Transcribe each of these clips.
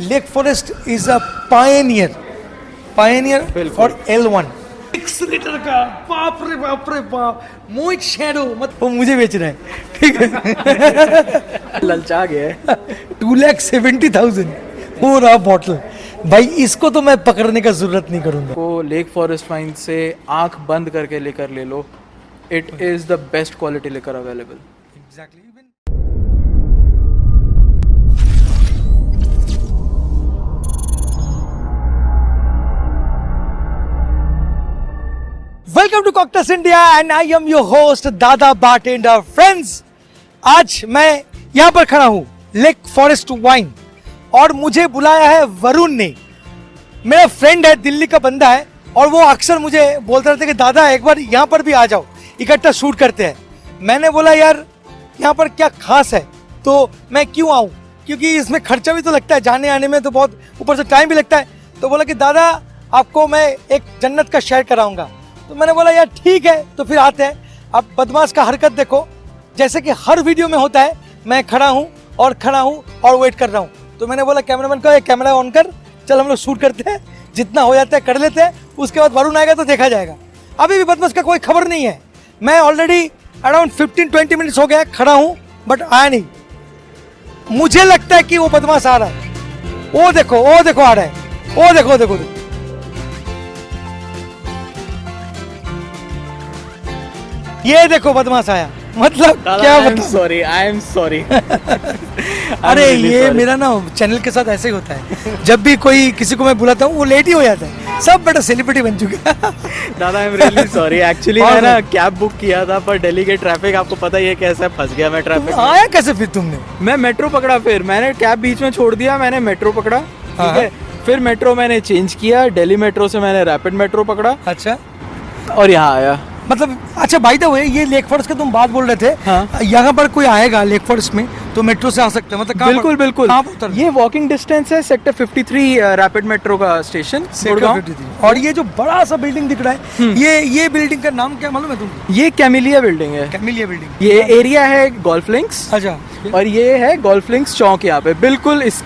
Lake forest is a Pioneer for L1। 6 litre का, बाप रे बाप, मोहित शैडो मत वो मुझे बेच रहा है, ठीक है। ललचा गया है। 2,70,000 हो रहा बॉटल भाई, इसको तो मैं पकड़ने का जरूरत नहीं करूंगा। को लेक फॉरेस्ट वाइन से आंख बंद करके लेकर ले लो, it is the best quality लेकर available. Exactly. Welcome to cocktails India and I am your host Dada bartender. Friends, आज मैं यहाँ पर खड़ा हूँ लेक फॉरेस्ट वाइन और मुझे बुलाया है वरुण ने। मेरा फ्रेंड है, दिल्ली का बंदा है और वो अक्सर मुझे बोलते रहते कि दादा एक बार यहाँ पर भी आ जाओ, इकट्ठा शूट करते हैं। मैंने बोला यार यहाँ पर क्या खास है, तो मैं क्यों आऊँ, क्योंकि इसमें खर्चा भी तो लगता है, जाने आने में तो बहुत ऊपर से टाइम भी लगता है। तो बोला कि दादा आपको मैं एक जन्नत का शेयर कराऊंगा। तो मैंने बोला यार ठीक है, तो फिर आते हैं। अब बदमाश का हरकत देखो, जैसे कि हर वीडियो में होता है, मैं खड़ा हूँ और वेट कर रहा हूँ। तो मैंने बोला कैमरामैन को कैमरा ऑन कर, चल हम लोग शूट करते हैं, जितना हो जाता है कर लेते हैं, उसके बाद वरुण आएगा तो देखा जाएगा। अभी भी बदमाश का कोई खबर नहीं है। मैं ऑलरेडी अराउंड 15-20 मिनट्स हो गया खड़ा हूँ, बट आया नहीं। मुझे लगता है कि वो बदमाश आ रहा है। वो देखो आ रहा है, वो देखो। ये देखो बदमाश आया, मतलब क्या बताऊं? I am sorry. अरे ये मेरा ना चैनल के साथ ऐसे ही होता है, जब भी कोई किसी को मैं बुलाता हूँ वो लेट ही हो जाता है। सब बड़ा सेलिब्रिटी बन चुके हैं। दादा I am really sorry. Actually मैं ना कैब बुक किया था, पर दिल्ली के ट्रैफिक आपको पता ही है कैसे फंस गया मैं ट्रैफिक में। आया कैसे फिर तुमने? मैं मेट्रो पकड़ा, फिर मैंने कैब बीच में छोड़ दिया, मैंने मेट्रो पकड़ा, ठीक है। फिर मेट्रो मैंने चेंज किया, दिल्ली मेट्रो से मैंने रैपिड मेट्रो पकड़ा, अच्छा, और यहाँ आया। मतलब अच्छा बाय द वे, ये लेक फॉरेस्ट का तुम बात बोल रहे थे। हाँ। यहाँ पर कोई आएगा लेक फॉरेस्ट में तो मेट्रो से आ सकते हैं, मतलब कहाँ बिल्कुल पर, बिल्कुल। कहाँ पर उतरना? ये वॉकिंग डिस्टेंस है, सेक्टर 53 रैपिड मेट्रो का स्टेशन, गुड़गांव। 53। और ये जो बड़ा सा बिल्डिंग दिख रहा है, ये बिल्डिंग का नाम क्या मालूम है तुमको? ये कैमिलिया बिल्डिंग है। Camellia building. ये एरिया है गोल्फ लिंक्स, अच्छा, और ये है गोल्फ लिंक्स चौक, यहाँ पे बिल्कुल इस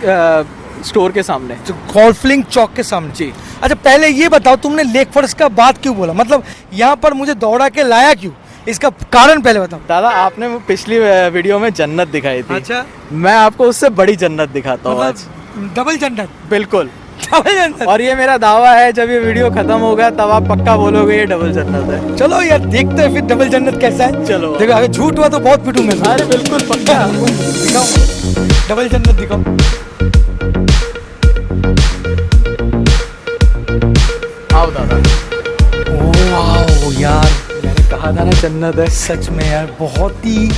स्टोर के सामने। जो गोल्फ लिंक चौक के सामने। जी। अच्छा पहले ये बताओ, तुमने लेक फॉरेस्ट का बात क्यों बोला, मतलब यहाँ पर मुझे दौड़ा के लाया क्यों, इसका कारण पहले बताओ। दादा आपने वो पिछली वीडियो में जन्नत दिखाई थी। अच्छा, मैं आपको उससे बड़ी जन्नत दिखाता हूँ आज। मतलब डबल जन्नत। बिल्कुल डबल जन्नत। और ये मेरा दावा है, जब ये वीडियो खत्म होगा तब आप पक्का बोलोगे ये डबल जन्नत है। चलो यार देखते हैं फिर डबल जन्नत कैसा है। चलो। देखो अगर झूठ हुआ तो बहुत पिटूंगा। अरे बिल्कुल पक्का। दिखाओ डबल जन्नत, दिखाओ। आओ दादा। वाओ यार, मैंने कहा था ना जन्नत है। सच में यार बहुत ही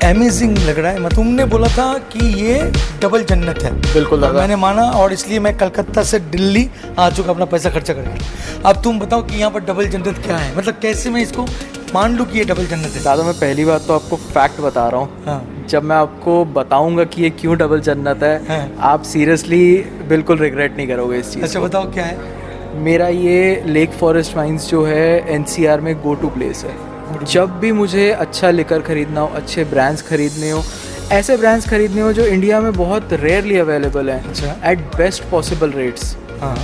अमेजिंग लग रहा है। मैं तुमने बोला था कि ये डबल जन्नत है, बिल्कुल दादा। मैंने माना, और इसलिए मैं कलकत्ता से दिल्ली आ चुका अपना पैसा खर्चा करके। अब तुम बताओ कि यहाँ पर डबल जन्नत क्या है, मतलब कैसे मैं इसको मान लूँ कि ये डबल जन्नत है। दादा मैं पहली बात तो आपको फैक्ट बता रहा हूँ। हाँ। जब मैं आपको बताऊंगा कि ये क्यों डबल जन्नत है, हाँ। आप सीरियसली बिल्कुल रिग्रेट नहीं करोगे इस चीज़ अच्छा को। बताओ क्या है। मेरा ये लेक फॉरेस्ट वाइन्स जो है एनसीआर में गो टू प्लेस है। जब भी मुझे अच्छा लिकर खरीदना हो, अच्छे ब्रांड्स खरीदने हो, ऐसे ब्रांड्स खरीदने हो जो इंडिया में बहुत रेयरली अवेलेबल हैं, अच्छा। एट बेस्ट पॉसिबल रेट्स, हाँ,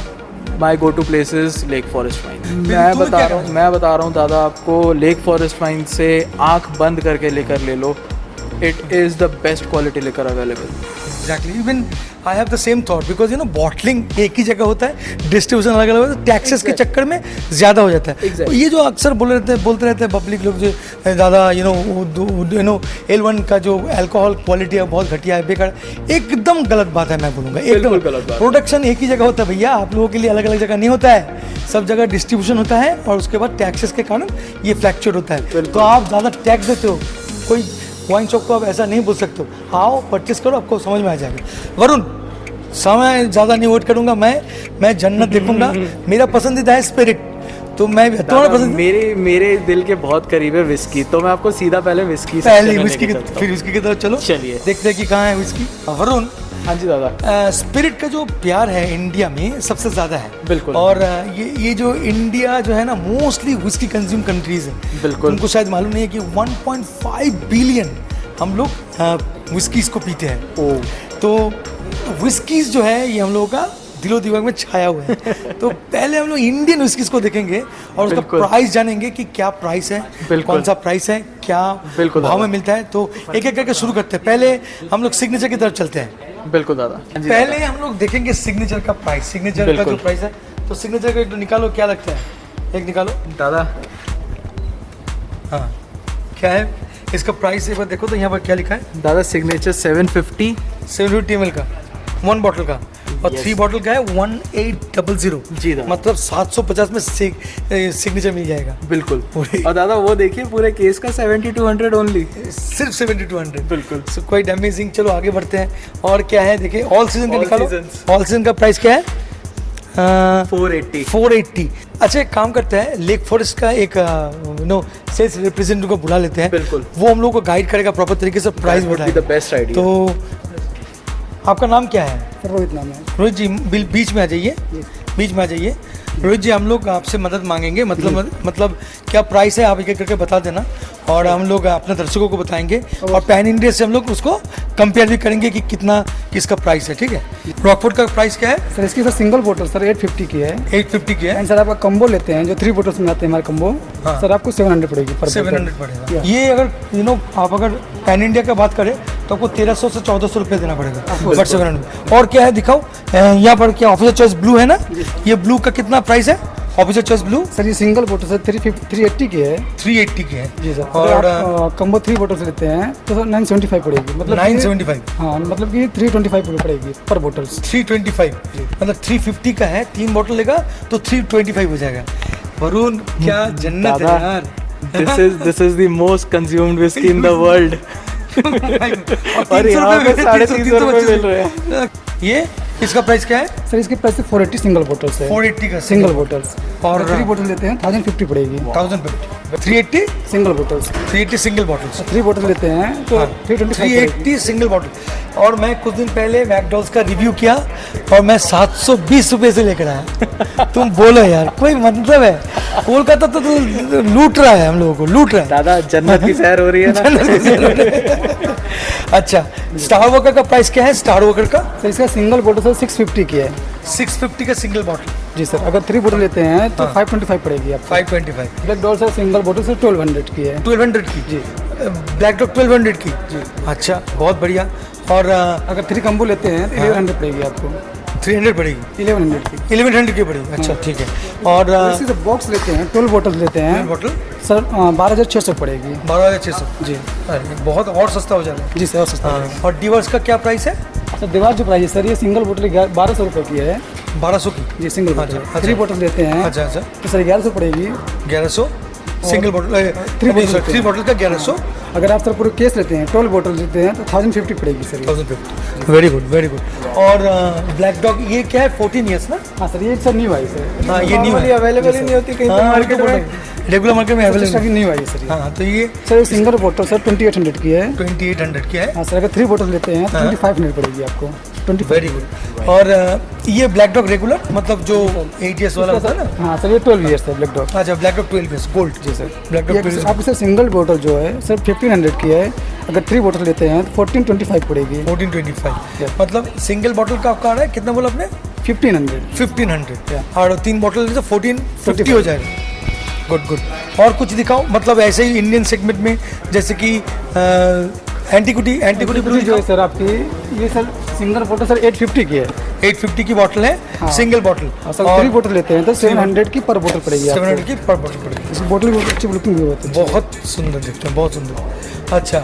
my go to place is Lake Forest wine. तुम्हें क्या मैं बता रहा हूँ दादा आपको, लेक फॉरेस्ट वाइन से आंख बंद करके लेकर ले लो, it is the best quality लेकर available. Exactly, even I have the same thought, because bottling एक ही जगह होता है, डिस्ट्रीब्यूशन अलग अलग होता है, टैक्सेस के चक्कर में ज़्यादा हो जाता है। Exactly. ये जो अक्सर बोलते रहते हैं पब्लिक लोग, जो ज़्यादा L1 का जो अल्कोहल क्वालिटी है बहुत घटिया है, बेकार, एकदम गलत बात है। मैं बोलूँगा एकदम गलत बात। प्रोडक्शन एक ही जगह होता है भैया, आप लोगों के लिए अलग अलग जगह नहीं होता है, सब जगह डिस्ट्रीब्यूशन होता है, और उसके बाद टैक्सेस के कारण ये फ्लैक्चुएट होता है। तो आप ज़्यादा टैक्स देते हो, कोई वाइन शॉप को आप ऐसा नहीं बोल सकते हो। आओ परचेस करो, आपको समझ में आ जाएगा। वरुण, समय ज़्यादा नहीं वेट करूँगा, मैं जन्नत देखूंगा। मेरा पसंदीदा है स्पिरिट, तो मैं तुम्हारा पसंद। मेरे दिल के बहुत करीब है विस्की, तो मैं आपको सीधा पहले विस्की पहले विस्की की, फिर विस्की की तरफ चलो। चलिए देखते हैं कि कहाँ है विस्की। वरुण, हाँ जी दादा। स्पिरिट का जो प्यार है इंडिया में सबसे ज़्यादा है। बिल्कुल। और ये जो इंडिया जो है ना, मोस्टली विस्की कंज्यूम कंट्रीज है। बिल्कुल। उनको शायद मालूम नहीं है कि 1.5 बिलियन हम लोग विस्कीज को पीते हैं। ओ। तो विस्कीज जो है ये हम लोगों का दिलो दिमाग में छाया हुआ है। तो पहले हम लोग इंडियन विस्कीज को देखेंगे और उसका बिल्कुल। प्राइस जानेंगे कि क्या प्राइस है, बिल्कुल। कौन सा प्राइस है, क्या बिल्कुल भाव में दादा। मिलता है। तो एक एक करके शुरू करते हैं। पहले हम लोग सिग्नेचर की तरफ चलते हैं। बिल्कुल दादा। पहले हम लोग देखेंगे सिग्नेचर का प्राइस, सिग्नेचर का जो बिल्कुल। प्राइस है। तो सिग्नेचर का एक निकालो, क्या लगता है, एक निकालो। दादा हाँ क्या है इसका प्राइस, एक बार देखो तो यहाँ पर क्या लिखा है। दादा सिग्नेचर 750 750 ml का 1 बॉटल का, और Yes. 3 बॉटल का है 1800। जी दादा। मतलब 750 में सिग्नेचर मिल जाएगा। बिल्कुल। पूरे- और दादा वो देखिए पूरे केस का 7200 ओनली। सिर्फ 7200। बिल्कुल। So quite amazing. चलो आगे बढ़ते हैं। और क्या है देखिए, ऑल सीजन का All निकालो। seasons। ऑल सीजन का प्राइस क्या है? 480। 480। अच्छा एक काम करते हैं, लेक फॉरेस्ट का एक सेल्स रिप्रेजेंटेटिव को बुला लेते हैं। बिल्कुल। वो हम लोग को गाइड करेगा प्रॉपर तरीके से, प्राइस द बताएगा। Best idea. तो आपका नाम क्या है? रोहित नाम है। रोहित जी बीच में आ जाइए, बीच में आ जाइए। रोहित जी हम लोग आपसे मदद मांगेंगे, मतलब क्या प्राइस है आप एक एक करके बता देना, और हम लोग अपने दर्शकों को बताएंगे, और पैन इंडिया से हम लोग उसको कंपेयर भी करेंगे कि कितना किसका प्राइस है। ठीक है। रॉकफोर्ड का प्राइस क्या है? सर इसकी सर सिंगल बोतल सर 850 की है। 850 की है। एंड सर आपका कम्बो लेते हैं जो 3 बोतल्स में आते हैं हमारे कम्बो, हाँ। सर आपको 700 पड़ेगी पर 700 पड़ेगा। Yeah. ये अगर आप अगर पैन इंडिया का बात करें तो आपको 1300 से 1400 रुपये देना पड़ेगा। बट 700। और क्या है दिखाओ, यहाँ पर क्या ऑफिसर चॉइस ब्लू है ना, ये ब्लू का कितना प्राइस है? ऑफिसर चॉइस ब्लू सर ये सिंगल बोतल सर 380 की है। 380 की है। जी सर। और अगर आप कम्बो 3 बोतल्स लेते हैं तो सर 975 पड़ेगी। मतलब 975। हाँ मतलब कि 325 रुपये पड़ेगी पर बोतल्स। 325 मतलब 350 का है, 3 बॉटल लेगा तो 325 हो जाएगा। वरुण क्या जन्नत है दादा, यार। this is the most consumed whiskey in the world। और यहाँ पे 350 रुपये मिल रहे हैं। ये इसका प्राइस क्या है? सर इसके प्राइस 480 सिंगल बोतल्स है। 480 का सिंगल बोतल्स। और और 3 बोतल लेते हैं 1050 पड़ेगी 1050। 380 सिंगल बोतल्स। 380 single bottles. 3 बोतल लेते हैं तो 325 पड़ेगी। 380 सिंगल बॉटल। और मैं कुछ दिन पहले मैकडॉल्स का रिव्यू किया और मैं 720 रुपये से लेकर आया। तुम बोलो यार, कोई मतलब है? कोलकाता तो लूट रहा है, हम लोगों को लूट रहा है। दादा जन्नत की सैर हो रही है ना। अच्छा स्टार वॉकर का प्राइस क्या है? स्टार वॉकर का सर इसका सिंगल बोतल सर 650 की है। 650 का सिंगल बॉटल। जी सर। अगर 3 बोतल लेते हैं तो हाँ। 525 पड़ेगी आपको। 525। ब्लैक डॉल सर सिंगल बोतल सर 1200 की है। 1200 की जी। ब्लैक डॉग 1200 की। जी। अच्छा बहुत बढ़िया। और अगर 3 कम्बो लेते हैं तो 1100 पड़ेगी आपको। 300 पड़ेगी, 1100 की। 1100 की पड़ेगी। अच्छा ठीक है। और इसी से बॉक्स लेते हैं 12 बोतल लेते हैं बॉटल सर 12600 पड़ेगी। 12600। जी। अरे बहुत और सस्ता हो जाएगा। जी सर और सस्ता है। और डिवर्स का क्या प्राइस है? सर दीवार जो प्राइस है सर ये सिंगल बोतल 1200 रुपये की है। 1200 की। जी सिंगल बोतल। अच्छा। 3 बोतल लेते हैं अच्छा अच्छा। तो सर 1100 पड़ेगी। 1100 सिंगल बॉटल। थ्री बोतल 3 बॉटल का 1100। अगर आप सर पूरे केस लेते हैं 12 बोतल लेते हैं तो 1050 पड़ेगी सर ये। 1050। Very good very good. और ब्लैक डॉग ये क्या है? 14 ईयर्स ना? हाँ सर ये सर न्यू आई सर। हाँ ये न्यू है। अवेलेबल ही नहीं होती कहीं पे मार्केट में। रेगुलर मार्केट में अवेलेबल। की न्यू आई सर ये। हाँ तो ये सर ये सिंगल बोतल सर 2800 की है। 2800 की है। हाँ सर अगर 3 बोतल लेते हैं तो 2500 पड़ेगी आपको। 25। Very good. और ये ब्लैक डॉग रेगुलर मतलब जो 8 ईयर्स वाला होता है ना? हाँ सर ये 12 ईयर्स है ब्लैक डॉग। अच्छा ब्लैक डॉग 12 ईयर्स गोल्ड। जी सर। ब्लैक डॉग ये 12 आपकी सर सिंगल बोतल जो है सर 1500 की है। अगर 3 बोतल लेते हैं तो 1425 पड़ेगी। 1425। Yeah. मतलब सिंगल बॉटल का आपका आ रहा है कितना बोला आपने? 1500। 1500। Yeah. और 3 बॉटल तो 1450 हो जाएगा। Good good. और कुछ दिखाओ, मतलब ऐसे ही इंडियन सेगमेंट में जैसे कि एंटीक्विटी ब्लू जो है सर आपकी ये सर सिंगल बोतल सर 850 की है। 850 की बॉटल है। हाँ। Single bottle. और सर 3 बोतल लेते हैं तो 700 की पर बोतल पड़ेगी आपको। 700 की पर बॉटल पड़ेगी। इस बोतल की बहुत अच्छी लुकिंग भी होती है। बहुत सुंदर दिखते हैं, बहुत सुंदर। अच्छा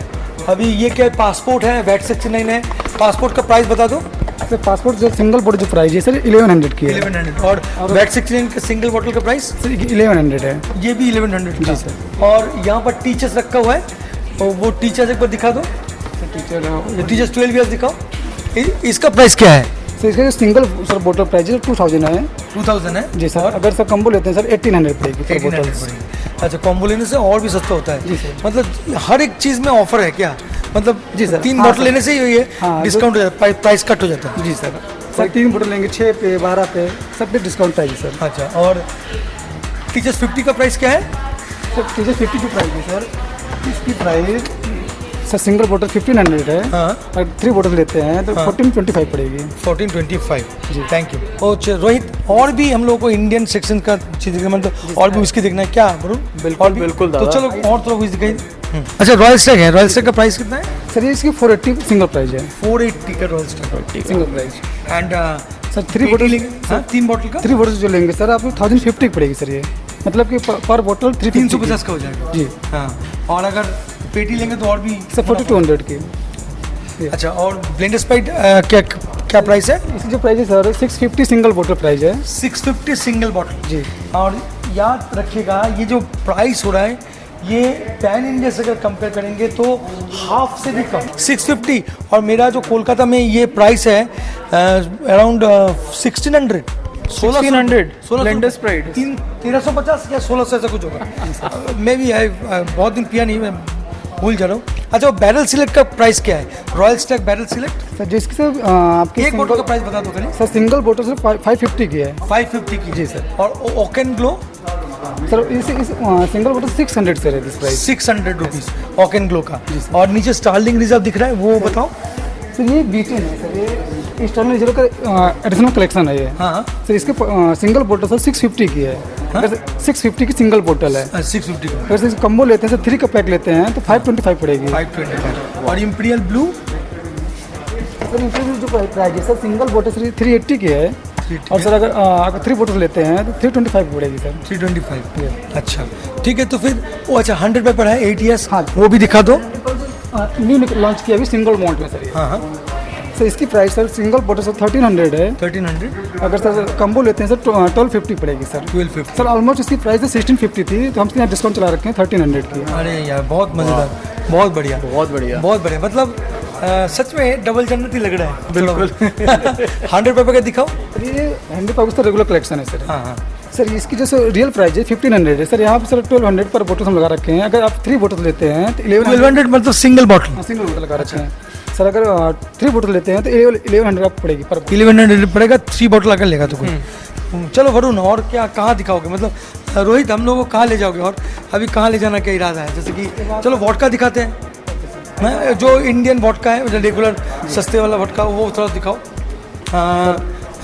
अभी ये क्या पासपोर्ट है? वैट सेक्शन 9 है। पासपोर्ट का प्राइस बता दो। सर पासपोर्ट जो सिंगल बोतल जो प्राइस है सर 1100 की है। 1100। और वैट सेक्शन का सिंगल बॉटल का प्राइस? सर 1100 है। ये भी 1100 का। जी सर। और यहाँ पर टीचर्स रखा हुआ है, तो वो टीचर्स एक बार दिखा दो। टीचर ये टीचर्स 12 ईयर्स दिखाओ। इसका प्राइस क्या है? सर इसका जो सिंगल सर बोतल प्राइस है 2000 है। 2000 है। जी सर। अगर सर कम्बो लेते हैं सर 1800 पड़ेगी पर 1800 बोतल। पड़ेगी। अच्छा कॉम्बो लेने से और भी सस्ता होता है। जी सर। मतलब हर एक चीज़ में ऑफर है क्या? मतलब जी सर। 3 हाँ बॉटल सर। लेने से ही ये हाँ, डिस्काउंट हो जाता है, प्राइस कट हो जाता है। जी सर। सर 3 बोतल लेंगे 6 पे 12 पे सब पे डिस्काउंट आएगी सर। अच्छा और टीचर्स 50 का प्राइस क्या है? सर टीचर 50 की प्राइस है सर। इसकी प्राइस सर सिंगल बोतल 1500 है। हाँ। अगर 3 बोतल लेते हैं तो 1425 पड़ेगी। 1425 जी, थैंक यू। और रोहित, और भी हम लोगों को इंडियन सेक्शन का चीज़ दिखना, मतलब और भी उसकी देखना है क्या वरुण? बिल्कुल, बिल्कुल तो दादा। चलो और थोड़ा कुछ दिखाई। अच्छा, रॉयल स्टैग है, रॉयल स्टैग का प्राइस कितना है? सर ये इसकी 480 सिंगल प्राइस है। 480 का royal Stag single price. And sir 3 बोतल लेंगे, हाँ 3 बॉटल का 3 बोतल जो लेंगे सर आपको 1050 की पड़ेगी सर। ये मतलब कि पर बोतल 350 का हो जाएगा जी। हाँ, और अगर पेटी लेंगे तो और भी सर 4200 की। अच्छा, और ब्लेंडर स्प्राइट क्या प्राइस है? इसकी जो प्राइस है सर 650 सिंगल बोतल प्राइस है। 650 सिंगल बॉटल जी। और याद रखिएगा ये जो प्राइस हो रहा है ये पैन इंडिया से अगर कंपेयर करेंगे तो हाफ से भी कम 650, और मेरा जो कोलकाता में ये प्राइस है अराउंड 1600 ब्लेंडर स्प्राइट 1350 या 1600 ऐसा कुछ होगा। मैं भी बहुत दिन पिया नहीं, मैं भूल जा रहा हूँ। अच्छा, वो बैरल सिलेक्ट का प्राइस क्या है? Royal Stag barrel select sir जिसकी सर आपकी एक बोतल का प्राइस बता दो खाली। सर सिंगल बोतल सर 550 की है। 550 की जी सर। और ओकेन ग्लो सर इस सिंगल बोतल 600 सर है this price. 600 rupees Oaken glow का। और नीचे स्टार्लिंग रिजर्व दिख रहा है, वो बताओ। सर ये बीटेन है सर, ये स्टार्लिंग रिजर्व का एडिशनल कलेक्शन है ये। हाँ सर इसके सिंगल बोतल सर 650 की है। अगर 650 की सिंगल बोतल है। 650 का अगर सर कम्बो लेते हैं सर 3 का पैक लेते हैं तो 525 पड़ेगी। 525। और इम्पीरियल ब्लू सर इंटरव्यू जो प्राइस है सर सिंगल बोतल सर 380 की है। और सर अगर 3 बोतल लेते हैं तो 325 पड़ेगी सर। 325। अच्छा ठीक है, तो फिर वो अच्छा 100 पे पड़ा है 8 years। हाँ। वो भी दिखा दो। न्यू लॉन्च किया अभी सिंगल मॉन्ट में सर ये। हाँ हाँ, सर इसकी प्राइस सर सिंगल बोतल सर 1300 है। 1300। अगर सर कम्बो लेते हैं सर 1250 पड़ेगी सर। 1250। सर ऑलमोस्ट इसकी प्राइस है 1650 थी, तो हम यहाँ डिस्काउंट चला रखे हैं 1300 की। अरे यार बहुत मज़ेदार, बहुत बढ़िया, बहुत बढ़िया। बहुत बढ़िया। मतलब सच में डबल जन्नती लग रहा है बिल्कुल। 100 रुपये का दिखाओ। सर ये 100 का रेगुलर कलेक्शन है सर। हाँ हाँ, सर इसकी जो सर रियल प्राइस है 1500 है सर। यहाँ पर सर 1200 पर बोतल हम लगा रखे हैं। अगर आप 3 बोतल लेते हैं तो 1200 मतलब सिंगल बॉटल। सिंगल बोतल लगा रखे हैं सर। अगर 3 बोतल लेते हैं तो 1100 आपको पड़ेगी पर। 1100 पड़ेगा, 3 बॉटल अगर लेगा तो कोई। चलो वरुण, और क्या कहाँ दिखाओगे? मतलब रोहित, हम लोगों को कहाँ ले जाओगे और अभी कहाँ ले जाना क्या इरादा है? जैसे कि चलो वोडका दिखाते हैं, हाँ, जो इंडियन वोडका है जो रेगुलर सस्ते वाला वोडका, वो थोड़ा दिखाओ।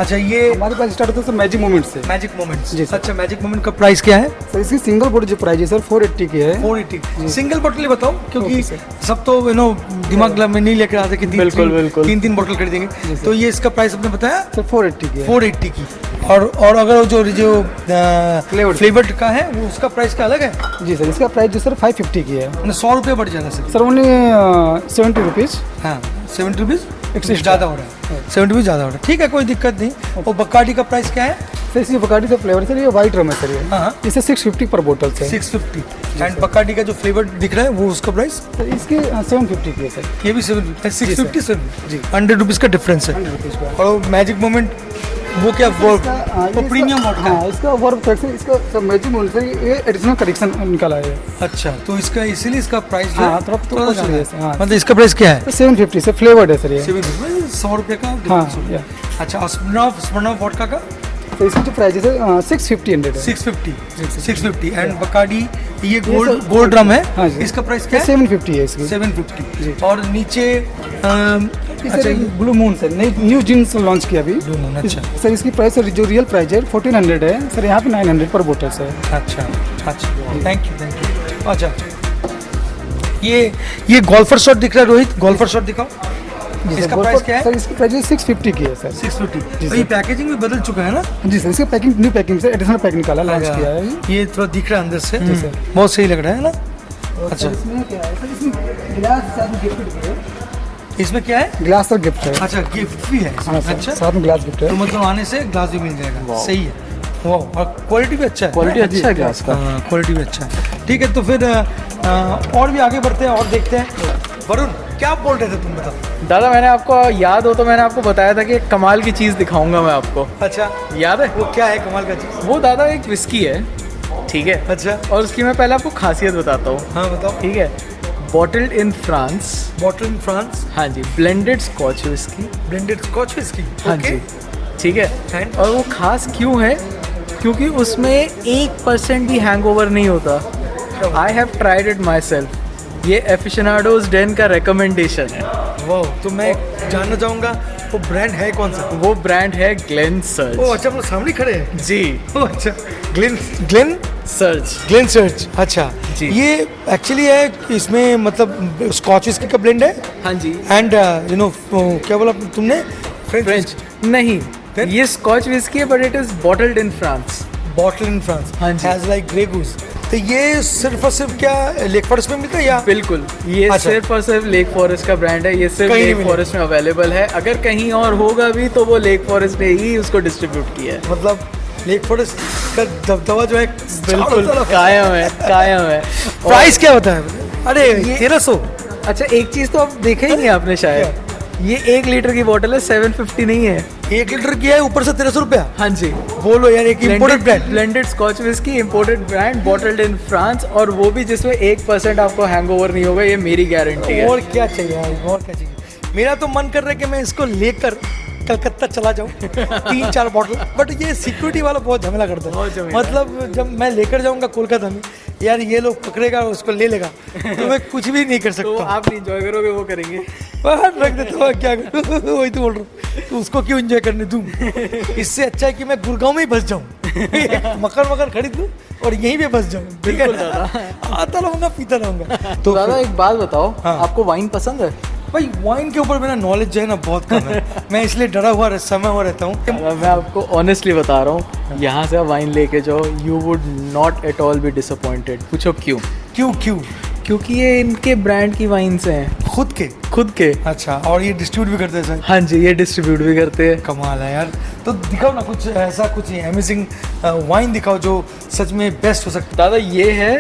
अच्छा, ये हमारे पास स्टार्ट होता है सर मैजिक मोमेंट से। Magic moments. जी सर। अच्छा, मैजिक मोमेंट का प्राइस क्या है? सर इसकी सिंगल बोतल जो प्राइस है सर 480 की है। 480। सिंगल बॉटल ही बताओ, क्योंकि ओके सर। सब तो दिमाग में नहीं लेकर आते कि बिल्कुल। तीन बॉटल खरीदेंगे। तो ये इसका प्राइस आपने बताया सर 480 की है। 480 की। और अगर जो फ्लेवर्ड का है वो उसका प्राइस का अलग है, जी सर। इसका प्राइस जो सर 550 की है। मैंने 100 रुपये बढ़ जाना सर। Sir only 70 rupees. हाँ, 70 रुपीज़ Extra। ज़्यादा हो रहा है। 70 रुपीज़ ज़्यादा हो रहा है, ठीक है, कोई दिक्कत नहीं। और बकाडी का प्राइस क्या है? सर इसकी बकाडी से फ्लेवर सर ये वाइट रम है सर ये। हाँ। इसे 650 पर बोतल से। 650। एंड बकाडी का जो फ्लेवर दिख रहा है वो उसका प्राइस? सर इसकी 750 की है सर। ये भी 650 जी। 100 रुपीज़ का डिफरेंस है। 100 रुपीज़ का। और मैजिक मोमेंट वो क्या, वो प्रीमियम वोडका है? हाँ, इसका वर्क टैक्स है। इसका सर मैजिक मोमेंट से ये एडिशनल करेक्शन निकाला है। अच्छा, तो इसका इसीलिए इसका प्राइस जो हाँ, है थोड़ा थोड़ा ज़्यादा है। हाँ। मतलब इसका प्राइस क्या है? तो 750 से फ्लेवर्ड है सर ये। 100 रुपये का हाँ difference हो गया। या। अच्छा, और स्मर्नॉफ वोडका का तो इसकी जो प्राइस है 650 है। 650 एंड बकाडी ये गोल्ड ड्रम है। हाँ जी। इसका प्राइस क्या है? 750 है इसकी। 750। और नीचे अच्छा, sir Blue Moon sir new jeans launch किया अभी। Blue Moon, अच्छा। सर इसकी प्राइस सर जो रियल प्राइस है 1400 है सर। यहाँ पे 900 पर बोतल से। अच्छा, थैंक यू। अच्छा, ये गोल्फर शॉट दिख रहा है रोहित, गोल्फर शॉट दिखाओ। इसका प्राइस क्या है? सर इसकी प्राइस 650 की है सर। 650। तो ये पैकेजिंग भी बदल चुका है ना? जी सर। इसका पैकिंग न्यू पैकिंग से एडिशनल पैकिंग निकाला लॉन्च किया है। ये थोड़ा दिख रहा है अंदर से। जी सर। बहुत सही लग रहा है ना? अच्छा, इसमें क्या है सर, इसमें ग्लास साथ में गिफ्ट है। इसमें क्या है? ग्लास और गिफ्ट है। अच्छा, गिफ्ट भी है। हाँ सर, अच्छा, साथ में ग्लास गिफ्ट है। तो मतलब आने से ग्लास भी मिल जाएगा। सही है। वाह, और क्वालिटी भी अच्छा है। क्वालिटी अच्छा है ग्लास का। हाँ, क्वालिटी भी अच्छा है। ठीक है, तो फिर और भी आगे बढ़ते हैं और देखते हैं। वरुण, क्या बोल रहे थे तुम, बताओ। दादा, मैंने आपको याद हो तो मैंने आपको बताया था कि एक कमाल की चीज़ दिखाऊंगा मैं आपको। अच्छा, याद है? वो क्या है कमाल का चीज़? वो दादा एक विस्की है, ठीक है। अच्छा, और उसकी मैं पहले आपको खासियत बताता हूँ। हाँ बताओ। ठीक है। Bottled in France. Bottle in France, हाँ जी। Blended scotch whisky. Blended scotch whisky. हाँ जी, ठीक है। And? और वो खास क्यों है? क्योंकि उसमें 1% भी हैंगओवर नहीं होता। I have tried it my self. ये एफिशनाडोज डेन का रिकमेंडेशन है। वाह, तो मैं जानना चाहूंगा वो ब्रांड है कौन सा? वो ब्रांड है ग्लेन ओ सर्च। अच्छा, वो सामने खड़े हैं। जी, ओ अच्छा, Glenn Glenn search. Glenn search. अच्छा जी। ये एक्चुअली है कि इसमें मतलब स्कॉच विस्की का ब्लेंड है हाँ जी। एंड यू नो क्या बोला तुमने? फ्रेंच नहीं, Then? ये स्कॉच विस्की है but it is bottled in France. Bottle in France. हाँ जी। हैज लाइक ग्रे गूज। तो ये सिर्फ और सिर्फ क्या लेक फॉरेस्ट में मिलता है या? बिल्कुल, ये अच्छा। सिर्फ और सिर्फ लेक फॉरेस्ट का ब्रांड है। ये सिर्फ कहीं नहीं लेक मिलेगा। फॉरेस्ट में अवेलेबल है। अगर कहीं और होगा भी तो वो लेक फॉरेस्ट ने ही उसको डिस्ट्रीब्यूट किया है। मतलब लेक फॉरेस्ट का दबदबा जो है बिल्कुल कायम है, कायम है। प्राइस क्या होता है? अरे ये- 1300। अच्छा, एक चीज तो आप देखे ही नहीं आपने शायद, ये 1 लीटर की बोतल है, 750 नहीं है। 1 लीटर की है, ऊपर से 1300 रुपया। हाँ जी, बोलो यार, एक imported brand. Blended scotch whisky, imported brand, bottled in France, और वो भी जिसमें 1% आपको हैंगओवर नहीं होगा, ये मेरी गारंटी है। और क्या चाहिए यार, और क्या चाहिए? मेरा तो मन कर रहा है कि मैं इसको लेकर कलकत्ता चला जाऊं 3-4 बॉटल। बट ये सिक्योरिटी वाला बहुत झमेला करता बहुत है। झमेला। मतलब जब मैं लेकर जाऊंगा कोलकाता में, यार ये लोग पकड़ेगा उसको ले लेगा तो मैं कुछ भी नहीं कर तो सकता। आप नहीं एंजॉय करोगे, वो करेंगे। बाहर रख देता हूँ, क्या करूं? वही तो बोल रहा हूँ, तो उसको क्यों एंजॉय करने दूं? इससे अच्छा है कि मैं गुड़गांव में ही बस जाऊं, मकान खरीद लूं और यहीं पे बस जाऊं। ठीक है, बिल्कुल दादा। आता रहूंगा, पीता रहूंगा। तो दादा एक बात बताओ, हाँ। आपको वाइन पसंद है? भाई वाइन के ऊपर मेरा नॉलेज जो है ना बहुत कम है। मैं इसलिए डरा हुआ समय हुआ रहता हूँ। मैं आपको ऑनेस्टली बता रहा हूँ, यहाँ से आप वाइन लेके जाओ, you would not at all be disappointed. पूछो क्यों? क्यों? क्योंकि ये इनके ब्रांड की वाइन्स हैं, खुद के? खुद के। अच्छा, और ये डिस्ट्रीब्यूट भी करते हैं सर? हाँ जी, ये डिस्ट्रीब्यूट भी करते हैं। कमाल है यार। तो दिखाओ ना कुछ ऐसा, कुछ अमेजिंग वाइन दिखाओ जो सच में बेस्ट हो सकता दादा ये है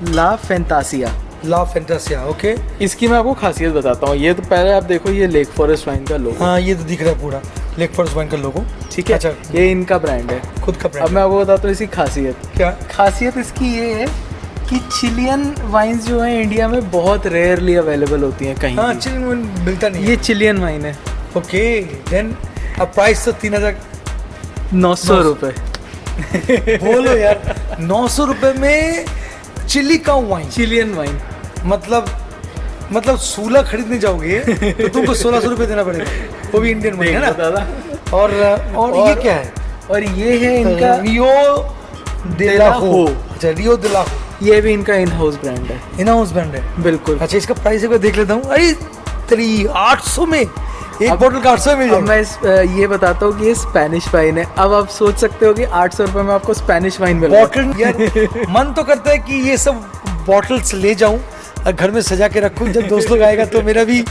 ला फैंटासिया। है। ला फैंटासिया, ओके। इसकी मैं आपको खासियत बताता हूँ। ये तो पहले आप देखो, ये लेक फॉरेस्ट वाइन का लोगो। हाँ, ये तो दिख रहा है पूरा लेक फॉरेस्ट वाइन का लोगो। ठीक है, अच्छा, ये इनका ब्रांड है, खुद का अब ब्रांड। मैं आपको बताता हूँ इसकी खासियत। क्या? खासियत इसकी ये है कि चिलियन वाइन्स जो हैं इंडिया में बहुत रेयरली अवेलेबल होती हैं कहीं हाँ, भी। चिली मिलता नहीं। ये चिलियन वाइन है। ओके, देन अब प्राइस तो 3000। 900 रुपये। बोलो यार, 900 रुपए में चिली का वाइन। Chilean wine. मतलब सूला खरीदने जाओगे तो तुमको 1600 रुपये देना पड़ेगा, वो भी इंडियन वाइन है ना। दादा, और ये क्या है? और ये है इनका रियो दे ला हो। अच्छा, रियो दे ला हो, ये भी इनका इन हाउस ब्रांड है। इन हाउस ब्रांड है। बिल्कुल। अच्छा, इसका प्राइस एक बार देख लेता हूँ। अरे तेरी 800 में एक अब- बोतल का 800 मिल अब जाएगा। मैं ये बताता हूँ कि ये स्पेनिश वाइन है। अब आप सोच सकते हो कि 800 रुपये में आपको स्पेनिश वाइन मिल बॉटल यार, मन तो करता है कि ये सब बॉटल्स ले जाऊं और घर में सजा के रखूं, जब दोस्त लोग आएगा तो मेरा भी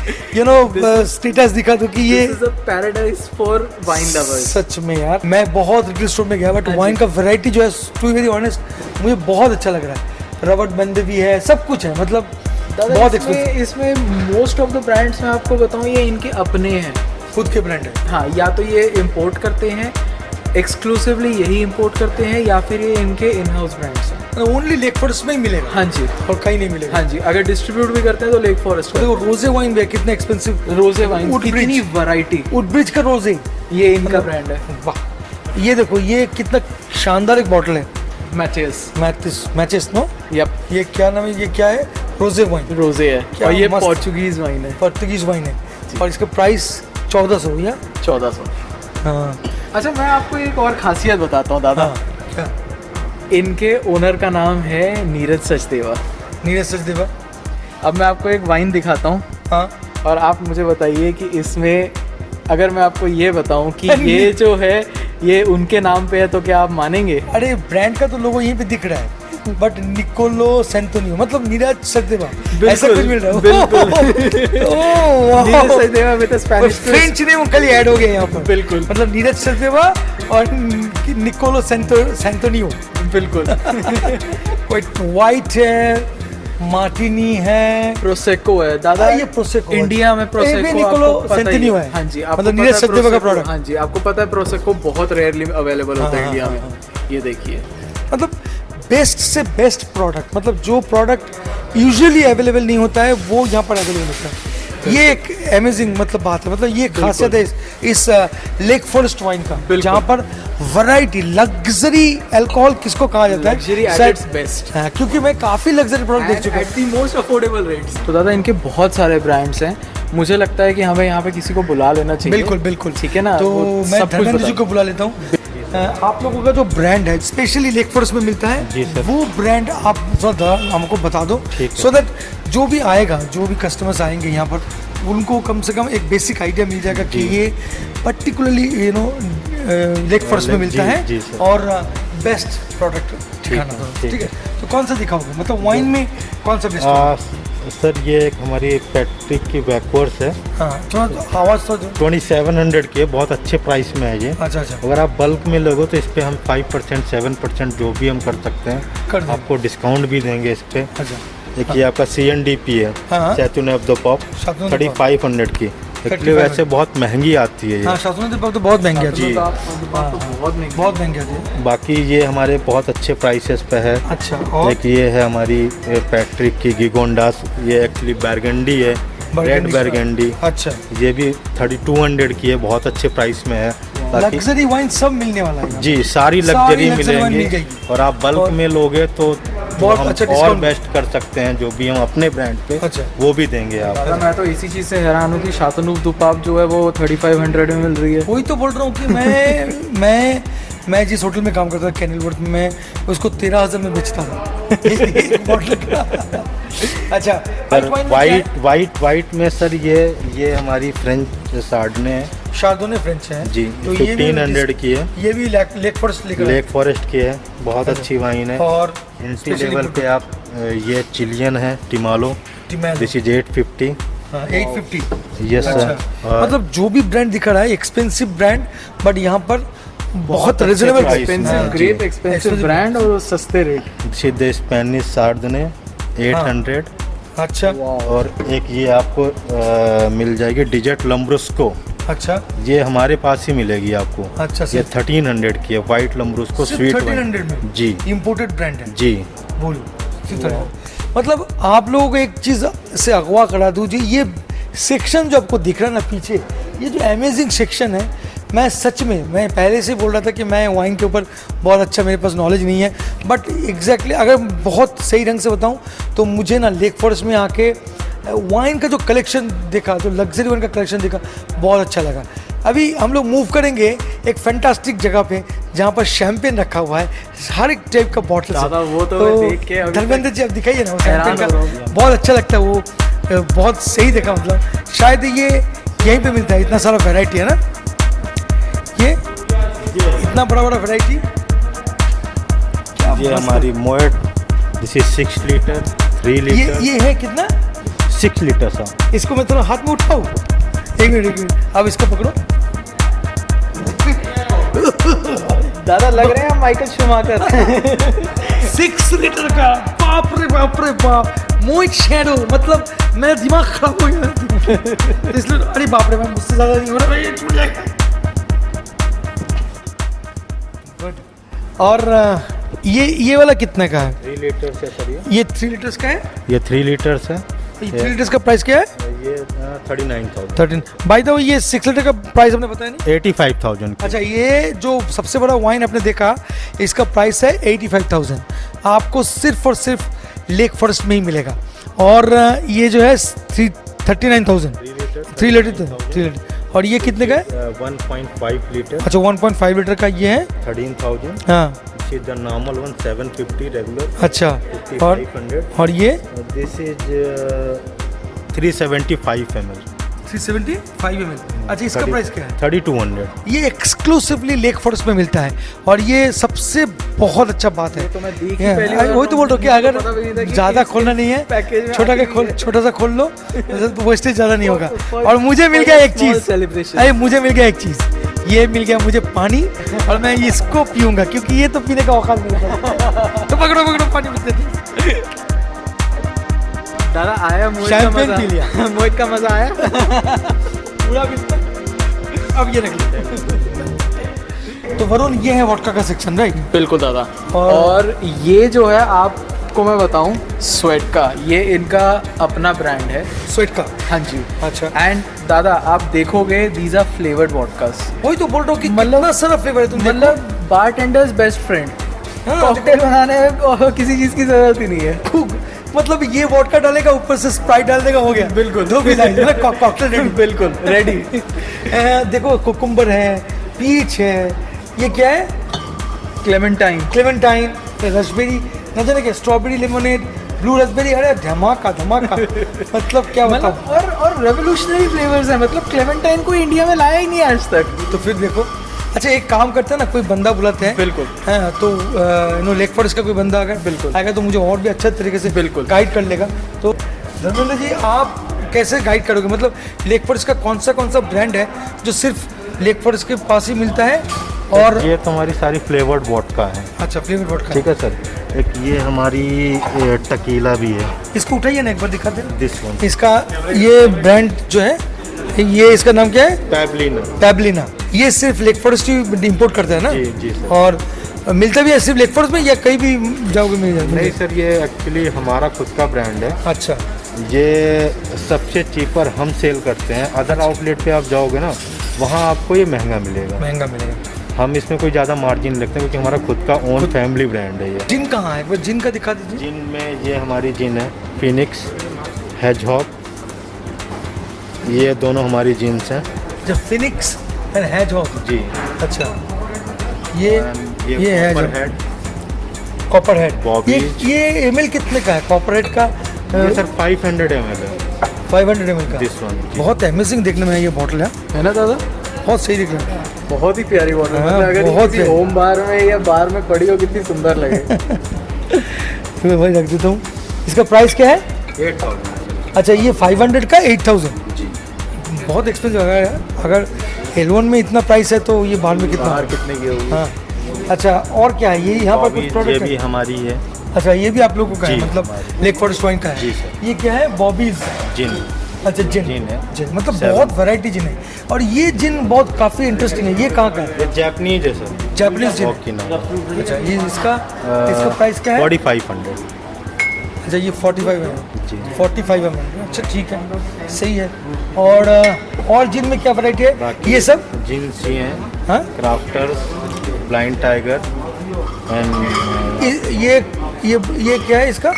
स्टेटस दिखा दूं कि ये पैराडाइज फॉर वाइन लवर्स। सच में यार। मैं बहुत रिटेल स्टोर में गया बट वाइन का वैरायटी जो है, टू वेरी ऑनेस्ट, मुझे बहुत अच्छा लग रहा है। रबड़ बंद भी है, सब कुछ है, मतलब बहुत एक्सपेंसिव। इसमें मोस्ट ऑफ द ब्रांड्स मैं आपको बताऊँ ये इनके अपने हैं। खुद के ब्रांड है। हाँ, या तो ये इंपोर्ट करते हैं, एक्सक्लूसिवली यही इंपोर्ट करते हैं, या फिर ये इनके इन हाउस ब्रांड्स हैं। ओनली लेक फॉरेस्ट में ही मिलेगा हाँ जी, और कहीं नहीं मिलेगा। हाँ जी। अगर डिस्ट्रीब्यूट भी करते हैं तो लेक फॉरेस्ट। देखो रोजे वाइन भी है, कितने एक्सपेंसिव। रोजे वाइन, Woodbridge। कितनी वैरायटी। वुडब्रिज का रोजे, ये इनका ब्रांड है। वाह। ये देखो, ये कितना शानदार एक बॉटल है। मैचेस। Matches no. यप, ये क्या नाम है? ये क्या है? रोजे वाइन, रोजे है। क्या और ये मस्त। पोर्चुगीज वाइन है। पोर्तुगीज वाइन है और इसका प्राइस 1400 या 1400। हाँ। अच्छा, मैं आपको एक और खासियत बताता हूँ दादा। हाँ, क्या? इनके ओनर का नाम है नीरज सचदेवा। नीरज सचदेवा। अब मैं आपको एक वाइन दिखाता हूँ हाँ, और आप मुझे बताइए कि इसमें अगर मैं आपको ये बताऊं कि ये जो है ये उनके नाम पे है तो क्या आप मानेंगे? अरे ब्रांड का तो लोगो यहीं पे दिख रहा है, बट निकोलो सेंटोनियो, मतलब नीरज सचदेवा, ऐसा कुछ मिल रहा है। बिल्कुल। Oh, Neeraj Sachdeva with Spanish French name कल ऐड हो गए यहाँ पर। बिल्कुल। मतलब नीरज सचदेवा और निकोलो सेंटोनियो। बिल्कुल। कोई वाइट है, मार्टिनी है, प्रोसेको है दादा। ये प्रोसेको है। इंडिया में प्रोसेको निकोलो आपको पता ही सेंटोनियो है। हाँ जी, आपको मतलब पता नीरज है सचदेवा का Prosecco- product। हाँ जी, आपको पता है प्रोसेको बहुत रेयरली अवेलेबल होता है हाँ, इंडिया हाँ, में। ये देखिए, मतलब बेस्ट से बेस्ट प्रोडक्ट, मतलब जो प्रोडक्ट यूजुअली अवेलेबल नहीं होता है वो यहाँ पर अवेलेबल होता है। ये एक अमेजिंग मतलब बात है, मतलब ये खासियत है इस लेक फॉरेस्ट वाइन का, बिल्कुल। जहाँ पर वैरायटी लग्जरी अल्कोहल किसको कहा जाता है, Luxury at शायद- its best. हाँ, क्योंकि मैं काफी लग्जरी प्रोडक्ट देख चुका हूँ। At the most affordable rates. तो दादा इनके बहुत सारे ब्रांड्स हैं, मुझे लगता है कि हमें यहाँ पे किसी को बुला लेना चाहिए। बिल्कुल बिल्कुल, ठीक है ना, तो वो मैं सब कुछ धर्मेंद्र जी बता को बुला लेता हूँ। आप लोगों का जो ब्रांड है स्पेशली लेक फॉरेस्ट में मिलता जी है, सर। वो ब्रांड आप थोड़ा हमको बता दो, सो दैट जो भी आएगा, जो भी कस्टमर्स आएंगे यहाँ पर, उनको कम से कम एक बेसिक आइडिया मिल जाएगा कि ये पर्टिकुलरली लेक फॉरेस्ट में मिलता है जी सर। और बेस्ट प्रोडक्ट दिखाना था। ठीक है, तो कौन सा दिखाओगे, मतलब वाइन में कौन सा बेस्ट? सर ये एक हमारी पैट्रिक की बैकवर्ड्स है, हाँ, थोड़ा आवाज़ तो दो। 2700 की है, बहुत अच्छे प्राइस में है ये। अच्छा अच्छा, अगर आप बल्क में लोगे तो इस पे हम 5% 7% जो भी हम कर सकते हैं, कर देंगे। आपको डिस्काउंट भी देंगे इस पे। अच्छा, एक ये आपका CNDP है, हाँ। Chateauneuf of the Pape, Chateauneuf de Pop। 3500 की। एक्चुअली 3500 वैसे बहुत महंगी आती है हाँ, ये। शासनों के पास तो बहुत महंगे आती है। जी। बहुत महंगी। बहुत महंगे आती है। बाकी ये हमारे बहुत अच्छे प्राइसेस पे है। अच्छा, और एक ये है हमारी पैट्रिक की गिगोंडास, ये एक्चुअली बैरगंडी है, रेड बैरगंडी। अच्छा, ये भी 3200 की है, बहुत अच्छे प्राइस में है। बाकी लग्जरी वाइन सब मिलने वाला है। जी सारी सारी लग्जरी luxury wine मिल मिलेंगी, जाएगी। और आप बल्क और में लोगे तो बहुत हम अच्छा और discount। बेस्ट कर सकते हैं, जो भी हम अपने ब्रांड पे अच्छा। वो भी देंगे आप। दादा मैं तो इसी चीज़ से हैरान हूँ कि शातनूफ दुपाप जो है वो 3500 में मिल रही है। वही तो बोल रहा हूँ कि मैं जिस होटल में काम करता था कैनिलवर्थ में, मैं उसको 13,000 में बेचता था एक बॉटल का। अच्छा, सर white wine में क्या है? वाइट में सर ये हमारी फ्रेंच सार्डने है शार्दोने फ्रेंच है जी, तो ये भी 1500 की है, ये भी लेक फॉरेस्ट लेकर लेक फॉरेस्ट की है, बहुत अच्छी वाइन है। और एंट्री specially लेवल पे आप ये चिलियन है टिमालो, Timalo। This is 850। हाँ, 850। यस अच्छा, सर। मतलब जो भी ब्रांड दिखा रहा है एक्सपेंसिव ब्रांड, बट यहाँ पर बहुत रिजनेबल price एक्सपेंसिव हाँ, ग्रेट जी। एक्सपेंसिव Expensive ब्रांड और सस्ते रेट। दिस इज द स्पेनिश सार्डने 800। अच्छा और एक ये आपको मिल जाएगी डिजर्ट लम्ब्रुस्को, अच्छा ये हमारे पास ही मिलेगी आपको। अच्छा ये 1300 की है, वाइट लम्ब्रुस्को सिर्फ स्वीट 1300 में जी इम्पोर्टेड ब्रांड है। जी। बोलो सिर्फ 1300। मतलब आप लोगों को एक चीज़ से अगवा करा दूँ जी, ये सेक्शन जो आपको दिख रहा है ना पीछे, ये जो अमेजिंग सेक्शन है, मैं सच में मैं पहले से बोल रहा था कि मैं वाइन के ऊपर बहुत अच्छा मेरे पास नॉलेज नहीं है, बट एग्जैक्टली अगर बहुत सही ढंग से बताऊं तो मुझे ना लेक फॉरेस्ट में आके वाइन का जो कलेक्शन देखा, जो लग्जरी वाइन का कलेक्शन देखा, बहुत अच्छा लगा। अभी हम लोग मूव करेंगे एक फैंटास्टिक जगह पे जहाँ पर शैंपेन रखा हुआ है, हर एक टाइप का बॉटल दादा, वो तो मैं देख के अभी धर्मेंद्र जी आप दिखाइए ना वो हैरान शैंपेन हो रहा का, बहुत अच्छा लगता है वो, बहुत सही देखा, मतलब शायद ये यहीं पे मिलता है, इतना सारा वैरायटी है ना, ये इतना बड़ा बड़ा वैरायटी। ये हमारी मोएट, दिस इज 6 लीटर 3 लीटर ये है कितना? 6 लीटर सा। इसको मैं थोड़ा हाथ में उठाऊं, एक मिनट अब इसको पकड़ो। दादा लग रहे हैं माइकल शूमाकर। 6 लीटर का, बाप रे बाप, मोइट शैडो, मतलब मेरा दिमाग खराब हो गया इसलिए, अरे बाप रे, मैं मुझसे ज्यादा नहीं हो रहा, ये छूट जाएगा। और ये वाला कितने का है? 3 लीटर से सर ये 3 लीटर्स का है। ये 3 लीटर से ये 3 लीटर्स का प्राइस क्या है? ये 39,000 13। बाय द वे ये 6 लीटर का प्राइस हमने बताया नहीं। 85,000 अच्छा, ये जो सबसे बड़ा वाइन आपने देखा, इसका प्राइस है 85,000, आपको सिर्फ और सिर्फ लेक फॉरेस्ट में ही मिलेगा। और ये जो है 39,000 3 लीटर। और ये कितने का है? 1.5 लीटर। अच्छा, 1.5 लीटर का ये है 13,000। हाँ। This is the normal one 750 regular। अच्छा, 5500। और ये This is 375 ml। 375 ml। अच्छा, इसका प्राइस क्या है? 3200। ये एक्सक्लूसिवली लेक फॉरेस्ट में मिलता है, और ये सबसे बहुत अच्छा बात है। तो मैं देख ही Yeah, पहली बार वही तो बोल रहा हूँ कि मुझे अगर पता भी नहीं था कि ज़्यादा इस खोलना नहीं है, पैकेज में छोटा सा खोल लो, वेस्टेज ज़्यादा नहीं होगा। और मुझे मिल for गया a एक small चीज़, celebration। अरे मुझे मिल गया एक चीज़, ये मिल गया मुझे पानी, और मैं इसको पीऊंगा क्योंकि ये तो पीने का औकात नहीं है। तो पकड़ो पानी पीते। दादा आया मोहित का शैंपेन मजा। पी लिया। मोहित का मजा आया। पूरा पीता। अब ये रख लेते हैं। तो वरुण, ये है वोडका का सेक्शन, राइट? बिल्कुल दादा। और- और ये जो है आप आपको मैं बताऊं, स्वेट का, ये इनका अपना ब्रांड है। स्वेट का। हाँ जी। अच्छा। एंड दादा आप देखोगे दीज आर फ्लेवर्ड वॉडकास। वही तो बोल रहा हूँ कि कितना सारा फ्लेवर है, तुम देखो। मतलब बारटेंडर्स बेस्ट फ्रेंड। हाँ, कॉकटेल बनाने में किसी चीज़ की ज़रूरत ही नहीं है। मतलब ये वोडका डालेगा, ऊपर से स्प्राइट डाल देगा, हो गया। बिल्कुल, दो भी कॉकटेल रेडी। बिल्कुल रेडी। देखो कुकुम्बर है, पीच है, ये क्या है? क्लेमेंटाइन, रसबेरी, न जाने क्या, स्ट्रॉबेरी लेमोनेड, ब्लू रसबेरी। अरे धमाका धमाका। मतलब क्या बताऊं। और रेवोल्यूशनरी फ्लेवर्स हैं। मतलब क्लेमेंटाइन को इंडिया में लाया ही नहीं आज तक। तो फिर देखो। अच्छा, एक काम करते हैं ना, कोई बंदा बुलाते हैं। बिल्कुल। हाँ, तो लेक फॉरेस्ट का कोई बंदा अगर बिल्कुल आएगा तो मुझे और भी अच्छे तरीके से बिल्कुल गाइड कर लेगा। तो धर्मेंद्र जी, आप कैसे गाइड करोगे? मतलब लेक फॉरेस्ट का कौन सा ब्रांड है जो सिर्फ लेक फॉरेस्ट के पास ही मिलता है? और ये तुम्हारी सारी फ्लेवर्ड वोडका है। अच्छा, फ्लेवर वोडका। ठीक है सर। एक ये हमारी टकीला भी है। इसको उठाइए ना, एक बार दिखा दें। This one. इसका ये ब्रांड जो है, ये इसका नाम क्या है? पैबलिना। ये सिर्फ लेक फॉरेस्ट ही इंपोर्ट करता है ना? जी जी सर। और मिलता भी है सिर्फ लेक फॉरेस्ट में या कहीं भी जाओगे मिल जाएगा? नहीं सर, ये एक्चुअली हमारा खुद का ब्रांड है। अच्छा। ये सबसे चीपर हम सेल करते हैं। अदर आउटलेट पे आप जाओगे ना, वहाँ आपको ये महंगा मिलेगा। हम इसमें कोई ज़्यादा मार्जिन रखते हैं क्योंकि हमारा खुद का ओन फैमिली ब्रांड है ये। जिन कहाँ है? वो जिन का दिखा दीजिए। जिन में ये हमारी जिन है, फिनिक्स, हेजहॉग, ये दोनों हमारी जीन्स हैं। जब फिनिक्स एंड हेजहॉग। जी। अच्छा, ये है कॉपर हेड। बॉबीज। ये एमएल कितने का है कॉपर हेड का? ये सर 500 ml है। 500 ml का। This one. बहुत अमेजिंग देखने में है ये बॉटल है ना दादा? बहुत सही दिख रहा है। बहुत ही प्यारी बॉटल। हाँ, मतलब अगर बहुत किसी है। होम बार में या बार में पड़ी हो, कितनी सुंदर लगे। तो मैं वही रख देता हूँ। इसका प्राइस क्या है? 8000। अच्छा, ये 500 का 8000। जी। बहुत एक्सपेंसिव है। अगर L1 में इतना प्राइस है तो ये बाहर में कितना? बाहर कितने की होगी? हाँ। अच्छा, और क्या है? ये यहाँ पर कुछ ये प्रोडक्ट भी है? हमारी है। अच्छा, ये भी आप लोगों का है? जी, मतलब हमारी। लेक फॉरेस्ट वाइन का है? जी सर। ये क्या है? बॉबीज। जिन। अच्छा, जिन है। जिन मतलब 7। बहुत वैरायटी जिन है। और ये जिन बहुत काफ़ी इंटरेस्टिंग है। ये कहाँ का है? ये जापानीज है सर। जापानीज जिन। ओके ना। अच्छा, ये इसका प्राइस क्या है? 4500। अच्छा, ये 45 है। जी। 45 है। अच्छा, ठीक है, सही है। और जिन में क्या वैरायटी है? बाकी ये सब? जीन्स ही हैं। हाँ, क्राफ्टर्स, ब्लाइंड टाइगर एंड ये क्या है इसका?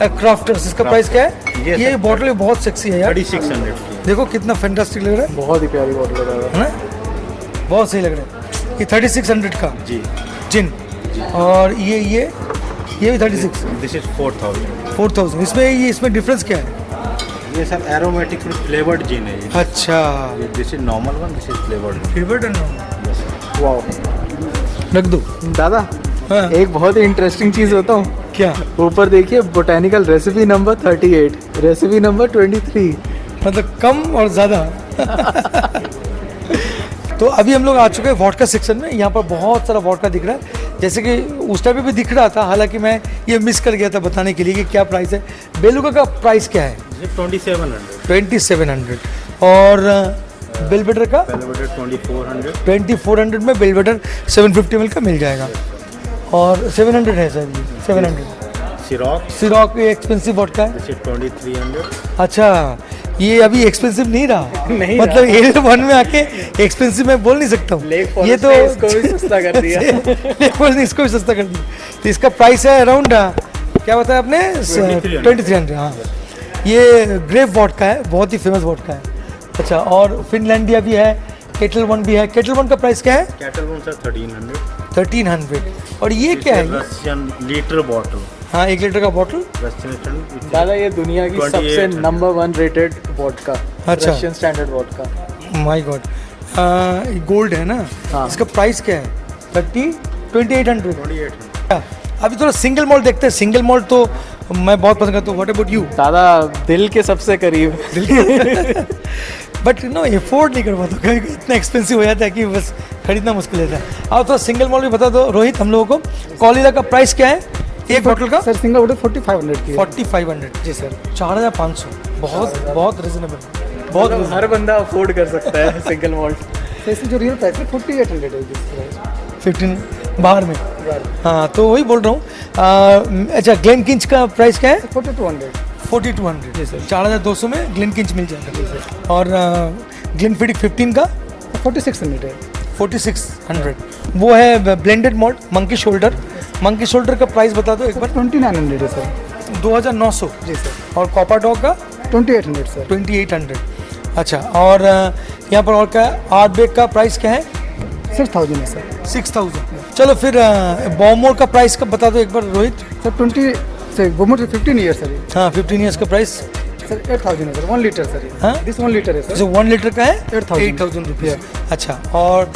क्राफ्टर्स। इसका प्राइस क्या है? ये ये बॉटल बहुत सेक्सी है यार। 3600 की। देखो कितना फैंटास्टिक लग रहा है। बहुत ही प्यारी बॉटल है दादा। है ना? बहुत सही लग रहा है। ये 3600 का जी। जिन। और ये भी 36। This is 4000। 4000। इसमें डिफरेंस क्या है? ये सर एरोमेटिक फ्लेवर्ड जिन है ये। अच्छा, this is normal one, this is flavoured. Favourite है ना? वाओ। रख दो। दादा हाँ। एक बहुत ही इंटरेस्टिंग चीज़ होता हूँ। क्या? ऊपर देखिए, botanical recipe number 38, recipe number 23। मतलब कम और ज़्यादा। तो अभी हम लोग आ चुके हैं वॉडका सेक्शन में। यहाँ पर बहुत सारा वॉडका दिख रहा है, जैसे कि उस टाइम पे भी दिख रहा था। हालांकि मैं ये मिस कर गया था बताने के लिए कि क्या प्राइस है। बेलुगा का प्राइस क्या है? 2700। 2700। और बेलवेडर का? 2400। 2400 में बेलवेडर 750 ml का मिल जाएगा। और 700 है सर, ये 700। सिरॉक ये एक्सपेंसिव वॉडका है। This is 2300। अच्छा, ये अभी एक्सपेंसिव नहीं रहा। नहीं मतलब L1 में आके एक्सपेंसिव मैं बोल नहीं सकता हूँ। ये तो इसको भी सस्ता कर दिया। लेक फॉरेस्ट ने इसको भी सस्ता कर दिया। तो इसका प्राइस है अराउंड क्या बताया आपने? 2300। हाँ, ये ग्रेप वॉडका है, बहुत ही फेमस वॉडका है। अच्छा, और फिनलैंडिया भी है, केटल वन भी है। केटल वन का प्राइस क्या है? Cattle one sir 1300। 1300। और ये क्या है? Russian litre bottle. हाँ, 1 लीटर का बॉटल। रशियन। दादा ये दुनिया की 2800 सबसे नंबर 1 रेटेड वोडका। अच्छा। Russian standard vodka. My God. Gold है ना? हाँ। इसका प्राइस क्या है? 2800। 2800। अभी थोड़ा सिंगल मॉल्ट देखते हैं। सिंगल मॉल्ट तो मैं बहुत पसंद करता हूँ। What about you? दादा दिल के सबसे करीब। बट नो एफोर्ड नहीं कर पाता, कभी इतना एक्सपेंसिव हो जाता है कि बस खरीदना मुश्किल होता है। आप थोड़ा सिंगल मॉल्ट भी बता दो रोहित हम लोगों को। कॉलीला का प्राइस क्या है एक बॉटल का? सर सिंगल बॉटल 4500 की है। 4500। जी सर। 4500 बहुत रिजनेबल। बहुत मतलब हर बंदा अफोर्ड कर सकता है सिंगल मॉल्ट। तो इसमें जो रियल प्राइस है 4800 है। 15 बाहर में। हाँ तो वही बोल रहा हूँ। अच्छा ग्लेनकिंच का प्राइस क्या है? 4200। 4200 जी सर। 4200 में ग्लेनकिंच मिल जाएगा। और ग्लेनफिडिक 15 का 4600 है। 4600 वो है blended malt monkey shoulder. Monkey shoulder का प्राइस बता दो एक बार। 2900 है सर। 2900। जी सर। और कॉपर डॉग का 2800 सर। 2800। अच्छा और यहाँ पर और क्या आर्टबेक का प्राइस क्या है? 6000 है सर। 6000। चलो फिर बॉमोर का प्राइस का बता दो एक बार रोहित। सर 20 से गोमोर 15 ईयर सर ये। हाँ 15 ईयर्स का प्राइस सर 8000 है सर। 1 लीटर सर ये। हाँ? दिस 1 लीटर है सर। जो 1 लीटर का है 8,000 रुपये। अच्छा और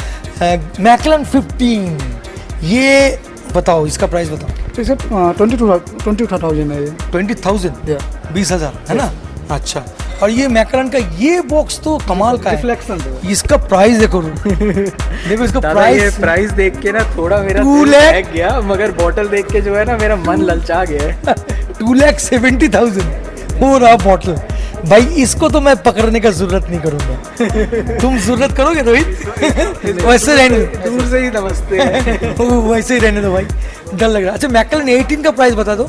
मैकलन 15 ये बताओ इसका प्राइस बताओ। तो सर 22,000 है ये। 20,000 या 20,000 है ना। अच्छा और ये मैकलन का ये बॉक्स तो कमाल का है। रिफ्लेक्शन है। इसका प्राइस देखो देखो इसका दादा ये प्राइस प्राइस देख के ना थोड़ा मेरा 2 दिल लाख। बहक गया, मगर बॉटल देख के जो है ना मेरा मन ललचा गया है। 2,70,000 हो रहा बॉटल। भाई इसको तो मैं पकड़ने का जरूरत नहीं करूंगा। तुम जरूरत करोगे रोहित? वैसे रहने दो। दूर से ही नमस्ते है। वैसे ही रहने दो भाई, डर लग रहा है। अच्छा मैकलन 18 का प्राइस बता दो।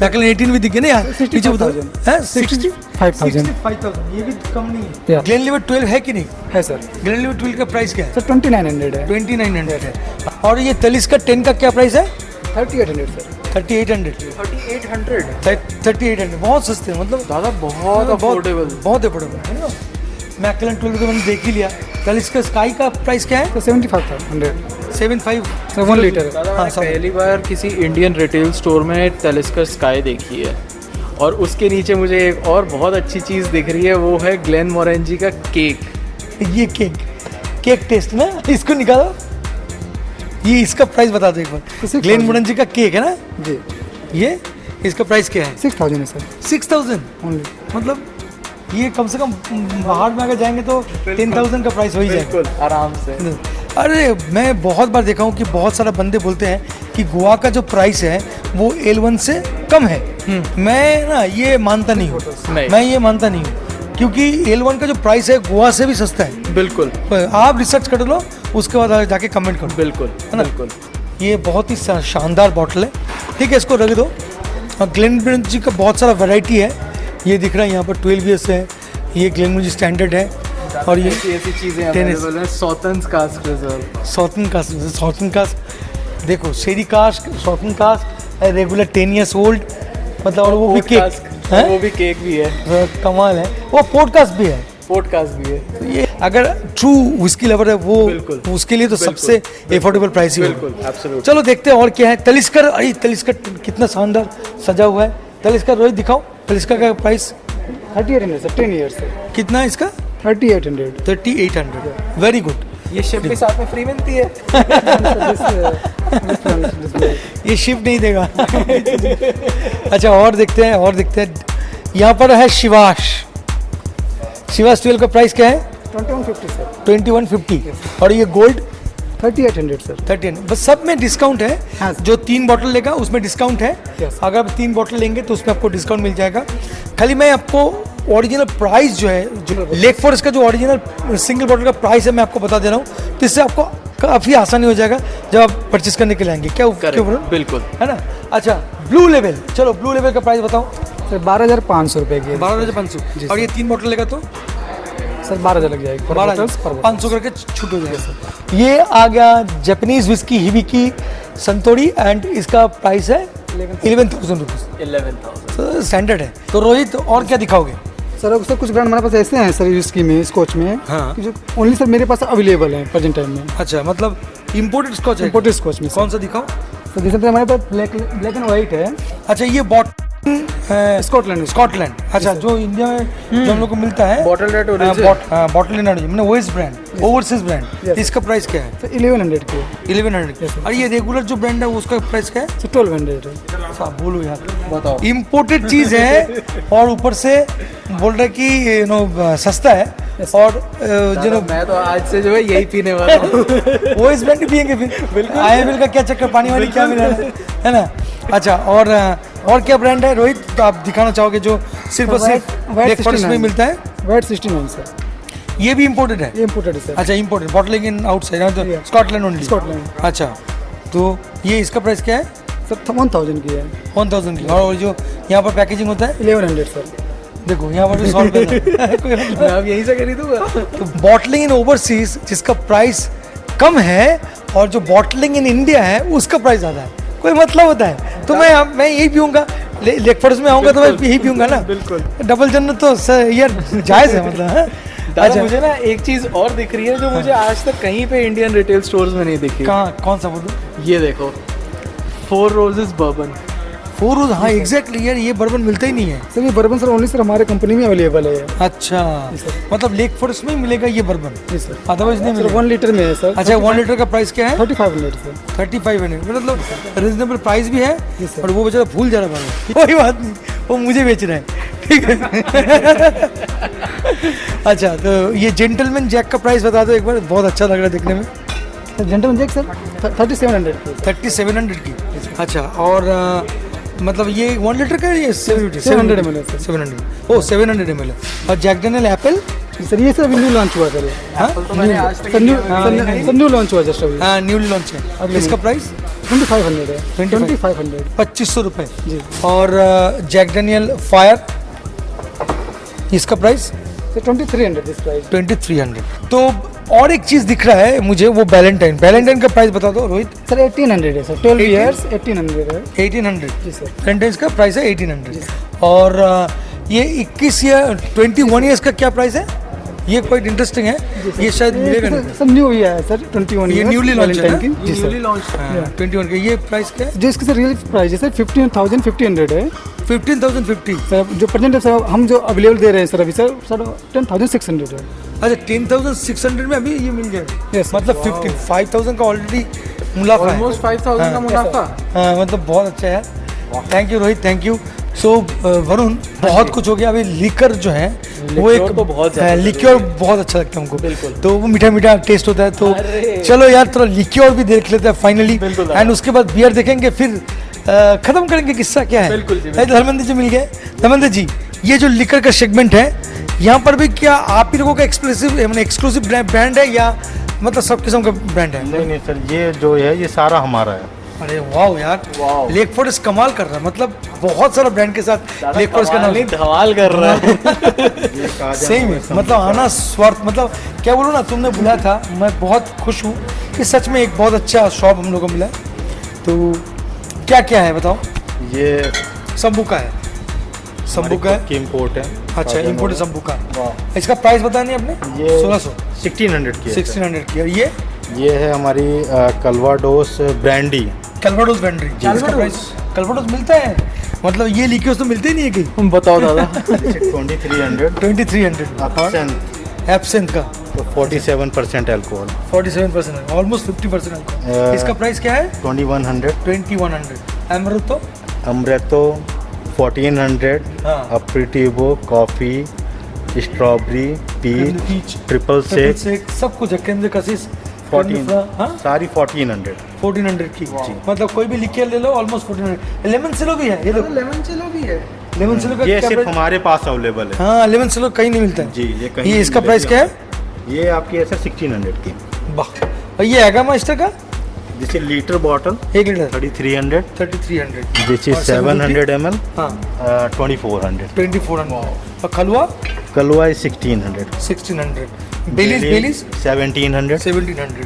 मैकलन 18 भी दिखे ना यार, पीछे बताओ। 65,000। हैं 65,000 65,000 ये भी कम नहीं है। Yeah. ग्लेनलिवर 12 है कि नहीं? है सर। ग्लेनलिवर 12 का प्राइस क्या है? सर 2900 है। 2900 है। और ये तलिस का 10 का क्या प्राइस है? 3800 सर। 3800। 3800 बहुत सस्ते हैं मतलब दादा बहुत अफोर्डेबल। बहुत अफोर्डेबल है ना। मैकलन 12 तो मैंने देख ही लिया। तलिस का स्काई का प्राइस क्या है? तो 75,000 75। सर 1 लीटर है। दादा हाँ, मैंने sorry। पहली बार किसी इंडियन रिटेल स्टोर में टेलिस्कर स्काई देखी है, और उसके नीचे मुझे एक और बहुत अच्छी चीज़ दिख रही है, वो है ग्लेन मोरेंजी का केक। ये केक टेस्ट ना, इसको निकालो। ये इसका प्राइस बता दो एक बार। 6,000। ग्लेन मोरेंजी का केक है ना जी। ये, इसका प्राइस क्या है? 6000 है सर। 6000 ओनली। मतलब ये कम से कम बाहर में अगर जाएंगे तो 10,000 का प्राइस हो ही जाएगा। बिल्कुल आराम से। अरे मैं बहुत बार देखा हूँ कि बहुत सारा बंदे बोलते हैं कि गोवा का जो प्राइस है वो L1 से कम है। मैं ना ये मानता नहीं हूँ। नहीं। मैं ये मानता नहीं हूँ क्योंकि L1 का जो प्राइस है गोवा से भी सस्ता है। बिल्कुल आप रिसर्च कर लो, उसके बाद जाके कमेंट करो। बिल्कुल है ना? बिल्कुल। ये बहुत ही शानदार बॉटल है। ठीक है इसको रख दो। और ग्लेनमोरेंजी का बहुत सारा वैरायटी है। ये दिख रहा है यहाँ पर 12 ईयर्स है। ये ग्लेनमोरेंजी स्टैंडर्ड है। और ये ऐसी चीज़ें टेनिस। अवेलेबल हैं। Sauternes cask reserve. Sauternes cask देखो, sherry cask, Sauternes cask, regular 10 years old मतलब। और वो भी केक है, वो भी केक भी है। कमाल है। वो पॉडकास्ट भी है। पॉडकास्ट भी है। तो ये अगर ट्रू विस्की लवर है वो बिल्कुल। उसके लिए तो सबसे अफोर्डेबल प्राइस ही होगा। बिल्कुल एब्सोल्युटली। चलो देखते हैं और क्या है। तलिस्कर, अरे तलिस्कर कितना शानदार सजा हुआ है। तलिस्कर रोहित दिखाओ, तलिस्कर का प्राइस 3800 सर। 10 ईयर से। कितना है इसका? 3800। 3800। Very good. ये शिप भी साथ में फ्री मिलती है। ये शिफ्ट नहीं देगा। अच्छा और देखते हैं यहाँ पर है शिवाश 12 का प्राइस क्या है? 2150 सर। 2150। और ये गोल्ड 3800 सर। 13। बस सब में डिस्काउंट है। हाँ। जो 3 बॉटल लेगा उसमें डिस्काउंट है। Yes। अगर आप 3 बॉटल लेंगे तो उसमें आपको डिस्काउंट मिल जाएगा। खाली मैं आपको ओरिजिनल प्राइस जो है, जो लेक फॉरेस्ट का जो ओरिजिनल सिंगल बॉटल का प्राइस है मैं आपको बता दे रहा हूँ, तो इससे आपको काफ़ी आसानी हो जाएगा जब आप परचेस करने के लिए आएंगे। क्या क्यों बोलो? बिल्कुल है ना। अच्छा ब्लू लेवल, चलो ब्लू लेवल का प्राइस बताओ। सर 12,500 रुपये की है। 12,500। और ये 3 बॉटल लेगा तो सर 12,000 लग जाएगी। 500 करके छूट हो जाएगा। ये आ गया जापानीज विस्की हिबिकी संतोरी एंड इसका प्राइस है 11,000 रुपीज़। 11,000। तो स्टैंडर्ड है। तो रोहित और क्या दिखाओगे? सर कुछ ब्रांड हमारे पास ऐसे हैं सर विस्की में, स्कॉच में, हाँ। कि जो ओनली सर मेरे पास अवेलेबल है प्रेजेंट टाइम में। अच्छा मतलब इम्पोर्टेड स्कॉच है। इम्पोर्टेड स्कॉच में कौन सा दिखाओ? सर जैसे तो हमारे पास ब्लैक एंड व्हाइट है। अच्छा ये स्कॉटलैंड। स्कॉटलैंड। अच्छा जो इंडिया में जो हम लोग को मिलता है बॉटल रेट बॉटल इन मैंने ओएस ब्रांड, ओवरसीज ब्रांड। इसका प्राइस क्या है? सर 1100 की। 1100। और ये रेगुलर जो ब्रांड है उसका प्राइस क्या है? सर 1200 है। साहब बोलो यार, बताओ। इम्पोर्टेड चीज है और ऊपर से बोल रहा है कि सस्ता है। और जो मैं तो आज से जो है यही पीने वाला हूँ। ओएस ब्रांड ही पियेंगे फिर। IML का क्या चक्कर, पानी वानी क्या मिला है ना। अच्छा और क्या ब्रांड है रोहित, तो आप दिखाना चाहोगे जो सिर्फ और सिर्फ लेक फॉरेस्ट में मिलता है? White 69 sir. ये भी इम्पोर्टेड है? ये इम्पोर्टेड है सर। अच्छा imported, bottling in outside, Scotland only. Scotland. अच्छा तो ये इसका प्राइस क्या है? सर 1000 की है, 1000 की। और जो यहाँ पर पैकेजिंग होता है 1100 सर। देखो यहाँ पर भी सॉल्व करना है। कोई मतलब मैं अब यहीं से खरीदूंगा। तो बॉटलिंग इन ओवरसीज जिसका प्राइस कम है और जो बॉटलिंग इन इंडिया है उसका प्राइस ज़्यादा है, कोई मतलब होता है? तो मैं यही पीऊँगा, लेक फॉरेस्ट में आऊँगा तो मैं यही पीऊँगा ना। बिल्कुल। डबल जन्नत तो सर यार जायज़ है मतलब है? दादा मुझे ना एक चीज और दिख रही है जो मुझे आज तक कहीं पे इंडियन रिटेल स्टोर्स में नहीं दिखी। कहाँ, कौन सा बोलो? ये देखो, 4 Roses बर्बन। 4 रोज, हाँ एग्जैक्टली यार, ये बर्बन मिलता ही नहीं है। सर ये बर्बन सर ओनली सर हमारे कंपनी में अवेलेबल है। अच्छा, मतलब लेक फॉरेस्ट में ही मिलेगा ये बर्बन, जी सर। अदरवाइज नहीं सर मिलेगा? 1 लीटर में है सर। अच्छा, 1 लीटर का प्राइस क्या है? 3500 सर। 3500, मतलब रिजनेबल प्राइस भी है। जी सर। और वो बेचारा भूल जा रहा है, कोई बात नहीं, वो मुझे बेच रहा है, ठीक है। अच्छा, तो ये जेंटलमैन जैक का प्राइस बता दो एक बार, बहुत अच्छा लग रहा है देखने में। जेंटलमैन जैक सर 3700 की। 3700 की। अच्छा, और मतलब ये 1 लीटर का है, ये 700 ml है सर। 700, ओ 700 ml है। और जैक डैनियल एप्पल, सर ये सर न्यू लॉन्च हुआ सर। हाँ तो मैंने आज तक सर न्यू लॉन्च हुआ जस्ट अभी। हाँ न्यूली लॉन्च है। अभी इसका प्राइस 2500 है। 2500 2500 2500 रुपये। जी। और जैक डैनियल फायर, इसका प्राइस सर 2300 दिस प्राइस। 2300। तो और एक चीज़ दिख रहा है मुझे, वो वैलेंटाइन का प्राइस बता दो रोहित। सर 1800 है सर, 12 ईयर्स 1800 है। 1800 जी सर। वैलेंटाइन का प्राइस है 1800। और ये 21 या 21 ईयर्स का क्या प्राइस है? ये क्वाइट इंटरेस्टिंग है, ये शायद मिलेगा नहीं। सर न्यू ही है सर 21 ये newly launched है ना? की। जी सर। लॉन्च। 21 का ये प्राइस क्या है? जो इसका सर रियल प्राइस है सर 15,500 है 15,050। सर। जो प्रेजेंट सर हम जो अवेलेबल दे रहे हैं सर अभी सर 10,600 है। अच्छा, 10,600 में अभी ये मिल गया। Yes, sir। मतलब 5,000 का ऑलरेडी मुनाफा है। ऑलमोस्ट 5000 का मुनाफा। हाँ, मतलब बहुत अच्छा है। Thank you Rohit, thank you. So Varun, बहुत कुछ हो गया। अभी लिकर जो है वो एक तो बहुत ज़्यादा लिक्योर बहुत अच्छा लगता है हमको। बिल्कुल। तो वो मीठा मीठा टेस्ट होता है, तो अरे। चलो यार थोड़ा लिक्योर भी देख लेते हैं फाइनली। बिल्कुल। एंड उसके बाद बियर देखेंगे, फिर खत्म करेंगे किस्सा क्या है। बिल्कुल जी, है, धर्मेंद्र जी मिल गए। धर्मेंद्र जी, ये जो लिकर का सेगमेंट है, यहाँ पर भी क्या आप ही लोगों का एक्सक्लूसिव ब्रांड है या मतलब सब किस्म का ब्रांड है? नहीं सर, ये जो है ये सारा हमारा है। अरे वाह यार, वाह। लेक फॉरेस्ट कमाल कर रहा है, मतलब बहुत सारा ब्रांड के साथ लेक फॉरेस्ट का नाम नहीं धमाल कर रहा है। सही में, मतलब आना स्वार्थ, मतलब क्या बोलूँ ना, तुमने बुलाया था, मैं बहुत खुश हूँ कि सच में एक बहुत अच्छा शॉप हम लोगों को मिला। तो क्या क्या है बताओ? ये शंभू का है, शंभू का है। की इम्पोर्ट है। अच्छा, इम्पोर्ट शंभू का। इसका प्राइस बताया नहीं आपने? ये 1600, 1600 की है। 1600 की। और ये है हमारी कलवाडोस ब्रांडी। कलवाडोस ब्रांडी। इसका प्राइस कलवाडोस मिलता है, मतलब ये लिक्योर्स तो मिलते ही नहीं है कहीं। तुम बताओ दादा। 2300। 2300। एब्सेंथ का तो 47% अल्कोहल। 47%, almost 50% alcohol. इसका प्राइस क्या है? 2100। 2100। अमृतो अमृतो 1400। हाँ। अप्रिटिवो coffee, strawberry, peach, triple sec, सब कुछ है। केंद्र कशिश 14, सारी 1400। 1400 की। मतलब कोई भी लिक्विड ले लो, ऑलमोस्ट 1400। लेमन सिलो भी है, ये लो लेमन चिलो भी है। लेमन सिलो का ये क्या सिर्फ प्राइस? हमारे पास अवेलेबल है। हाँ, लेमन सिलो कहीं नहीं मिलता है जी, ये कहीं ये इसका नहीं प्राइस क्या मिलेगा। है? ये आपकी है सर 1600 की। वाह। और ये हैगा मास्टर का this is litre bottle 1 litre 3300। 3300। This is 700 ml हाँ 2400। 2400। और खलुआ कलवा इज 1600। 1600। बेलीज 1700। 1700।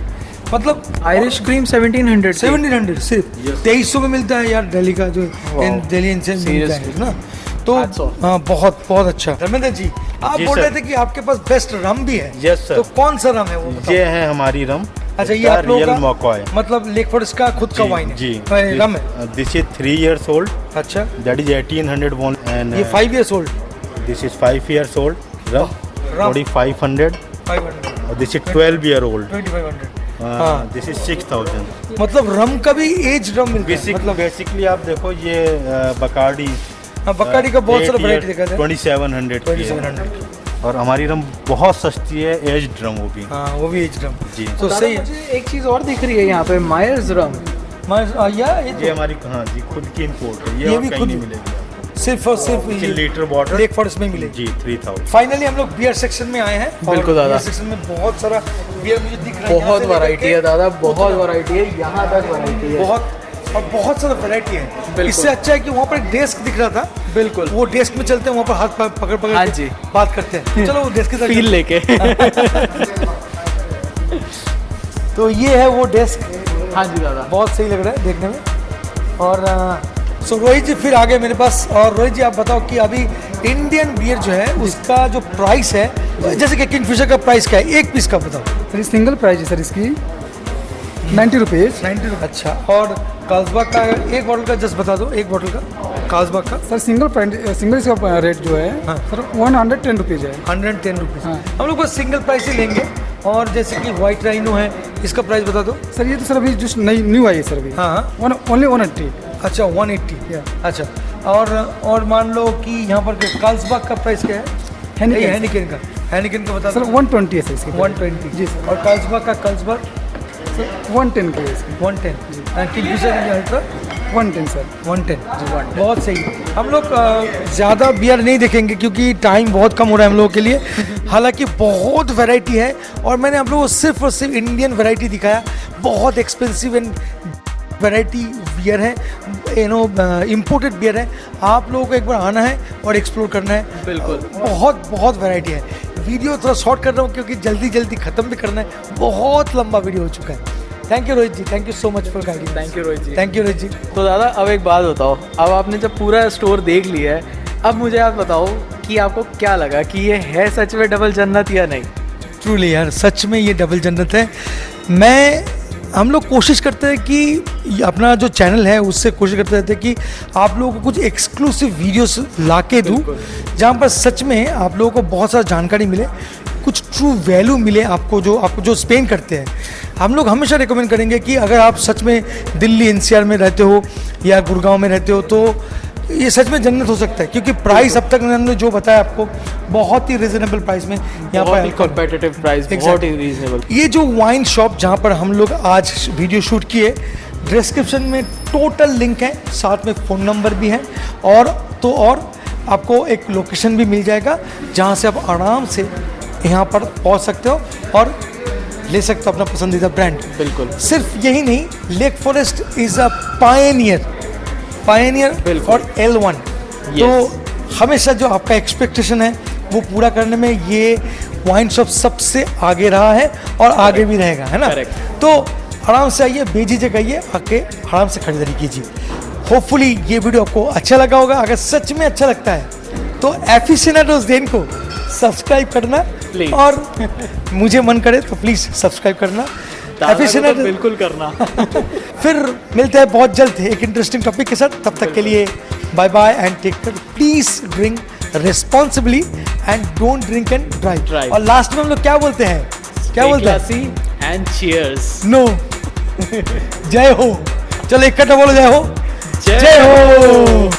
मतलब आयरिश क्रीम 1700। 1700 सिर्फ 2300 में मिलता है यार, दिल्ली का जो दिल्ली इंसेंस मिलता है ना। तो हाँ, बहुत बहुत अच्छा। धर्मेंद्र जी, आप जी बोल सर। रहे थे कि आपके पास बेस्ट रम भी है। Yes sir. तो कौन सा रम है वो बताओ? ये है हमारी रम। अच्छा, ये आप लोगों रियल का मॉकॉय। मतलब लेक फॉरेस्ट का खुद का वाइन है? जी रम है। This is 3 years old। अच्छा, दैट इज 1800 won and ये 5 years old। this is 5 years old rum rum। 4500। 500। this is 12 year old। 2500। हाँ। this is 6000। मतलब रम का भी एज रम मिलता है मतलब। बेसिकली आप देखो ये बकार्डी। हाँ, बकार्डी का बहुत सारा वैरायटी देखा था। 2700 की है। 2700। और हमारी रम बहुत सस्ती है, एज ड्रम वो भी। हाँ, वो भी एज रम। जी। तो सही है। मुझे एक चीज और दिख रही है यहाँ पे, मायर्स रम। ये ये हमारी हाँ जी खुद की इम्पोर्ट है, ये ये और भी कहीं खुद- नहीं मिलेगी आपको। सिर्फ और सिर्फ लीटर बॉटल लेक फॉरेस्ट में मिले जी 3000। फाइनली हम लोग बियर सेक्शन में आए हैं। बिल्कुल दादा। बियर सेक्शन में बहुत सारा बियर मुझे दिख रहा है। बहुत वैरायटी है दादा, बहुत वैरायटी है, यहाँ तक वैरायटी है, बहुत सारा वैरायटी है। बिल्कुल। इससे अच्छा है कि वहाँ पर एक डेस्क दिख रहा था, बिल्कुल वो डेस्क में चलते हैं, वहाँ पर हाथ पकड़ पकड़ हाँ के जी। बात करते हैं। चलो वो डेस्क के साथ फील लेके तो ये है वो डेस्क, हाँ जी दादा। बहुत सही लग रहा है देखने में। और सो रोहित जी फिर आगे मेरे पास। और रोहित जी आप बताओ कि अभी इंडियन बियर जो है उसका जो प्राइस है, जैसे कि किंगफिशर का प्राइस क्या है, एक पीस का बताओ। सर ये सिंगल प्राइस है सर इसकी 90 रुपीज़। 90। अच्छा, और कार्लसबर्ग का एक बॉटल का जस्ट बता दो, एक बॉटल का कार्लसबर्ग का। सर सिंगल इसका रेट जो है हाँ। सर 110 रुपीज़ है। 110 रुपीज़। हाँ। हम लोग बस सिंगल प्राइस ही लेंगे। और जैसे कि व्हाइट राइनो है, इसका प्राइस बता दो। सर ये तो सर अभी जस्ट नई न्यू आई है सर अभी। हाँ हाँ। ओनली 180। अच्छा 180। या। अच्छा, और मान लो कि यहाँ पर कार्लसबर्ग का प्राइस क्या है? Heineken। हैनिकन का बता सर दो। 120 है सर इसकी। 120 जी सर। और कार्लसबर्ग का कार्लसबर्ग सर 110 की है इसकी। 110। किंगफिशर का अल्ट्रा 110 सर। 110। बहुत सही। हम लोग ज़्यादा बियर नहीं देखेंगे क्योंकि टाइम बहुत कम हो रहा है हम लोगों के लिए। हालांकि बहुत वैरायटी है और मैंने आप लोगों को सिर्फ और सिर्फ इंडियन वैरायटी दिखाया। बहुत एक्सपेंसिव एंड वैरायटी बियर है, इम्पोर्टेड बियर है। आप लोगों को एक बार आना है और एक्सप्लोर करना है। बिल्कुल। बहुत वैरायटी है। वीडियो थोड़ा शॉर्ट कर रहा हूँ क्योंकि जल्दी ख़त्म भी करना है, बहुत लंबा वीडियो हो चुका है। Thank you Rohit ji, thank you so much for guiding. Thank you Rohit ji. Thank you Rohit ji. तो दादा अब एक बात बताओ, अब आपने जब पूरा स्टोर देख लिया है, अब मुझे आप बताओ कि आपको क्या लगा कि ये है सच में डबल जन्नत या नहीं? ट्रूली यार, सच में ये डबल जन्नत है। हम लोग कोशिश करते हैं कि अपना जो चैनल है उससे कोशिश करते रहते हैं कि आप लोगों को कुछ एक्सक्लूसिव वीडियोस ला के दूँ, जहाँ पर सच में आप लोगों को बहुत सारा जानकारी मिले, कुछ ट्रू वैल्यू मिले आपको जो स्पेंड करते हैं। हम लोग हमेशा रिकमेंड करेंगे कि अगर आप सच में दिल्ली एनसीआर में रहते हो या गुड़गांव में रहते हो तो ये सच में जन्नत हो सकता है, क्योंकि प्राइस अब तक हमने जो बताया आपको बहुत ही रिजनेबल प्राइस में यहाँ पर कॉम्पिटिटिव प्राइस, बहुत ही रीजनेबल। ये जो वाइन शॉप जहाँ पर हम लोग आज वीडियो शूट किए, डिस्क्रिप्शन में टोटल लिंक है, साथ में फ़ोन नंबर भी है और आपको एक लोकेशन भी मिल जाएगा जहाँ से आप आराम से यहाँ पर पहुँच सकते हो और ले सकते हो अपना पसंदीदा ब्रांड। बिल्कुल। सिर्फ यही नहीं, lake forest is a Pioneer for L1। तो हमेशा जो आपका एक्सपेक्टेशन है वो पूरा करने में ये वाइन शॉप सबसे आगे रहा है और आगे भी रहेगा, है ना? तो आराम से आइए, बेझिझक आइए, आके आराम से खरीदारी कीजिए। होपफुली ये वीडियो आपको अच्छा लगा होगा। अगर सच में अच्छा लगता है तो एफिशिएंटोस देन को सब्सक्राइब करना Please. और मुझे मन करे तो प्लीज़ सब्सक्राइब करना। तो बिल्कुल करना। फिर मिलते हैं बहुत जल्द एक इंटरेस्टिंग टॉपिक के साथ। तब तक के लिए bye bye and take care. Please drink responsibly and don't drink and drive. और लास्ट में हम लोग क्या बोलते हैं? क्या बोलते हैं? And cheers. नो। जय हो। चलो इकट्ठा बोलो, जय हो। जय हो।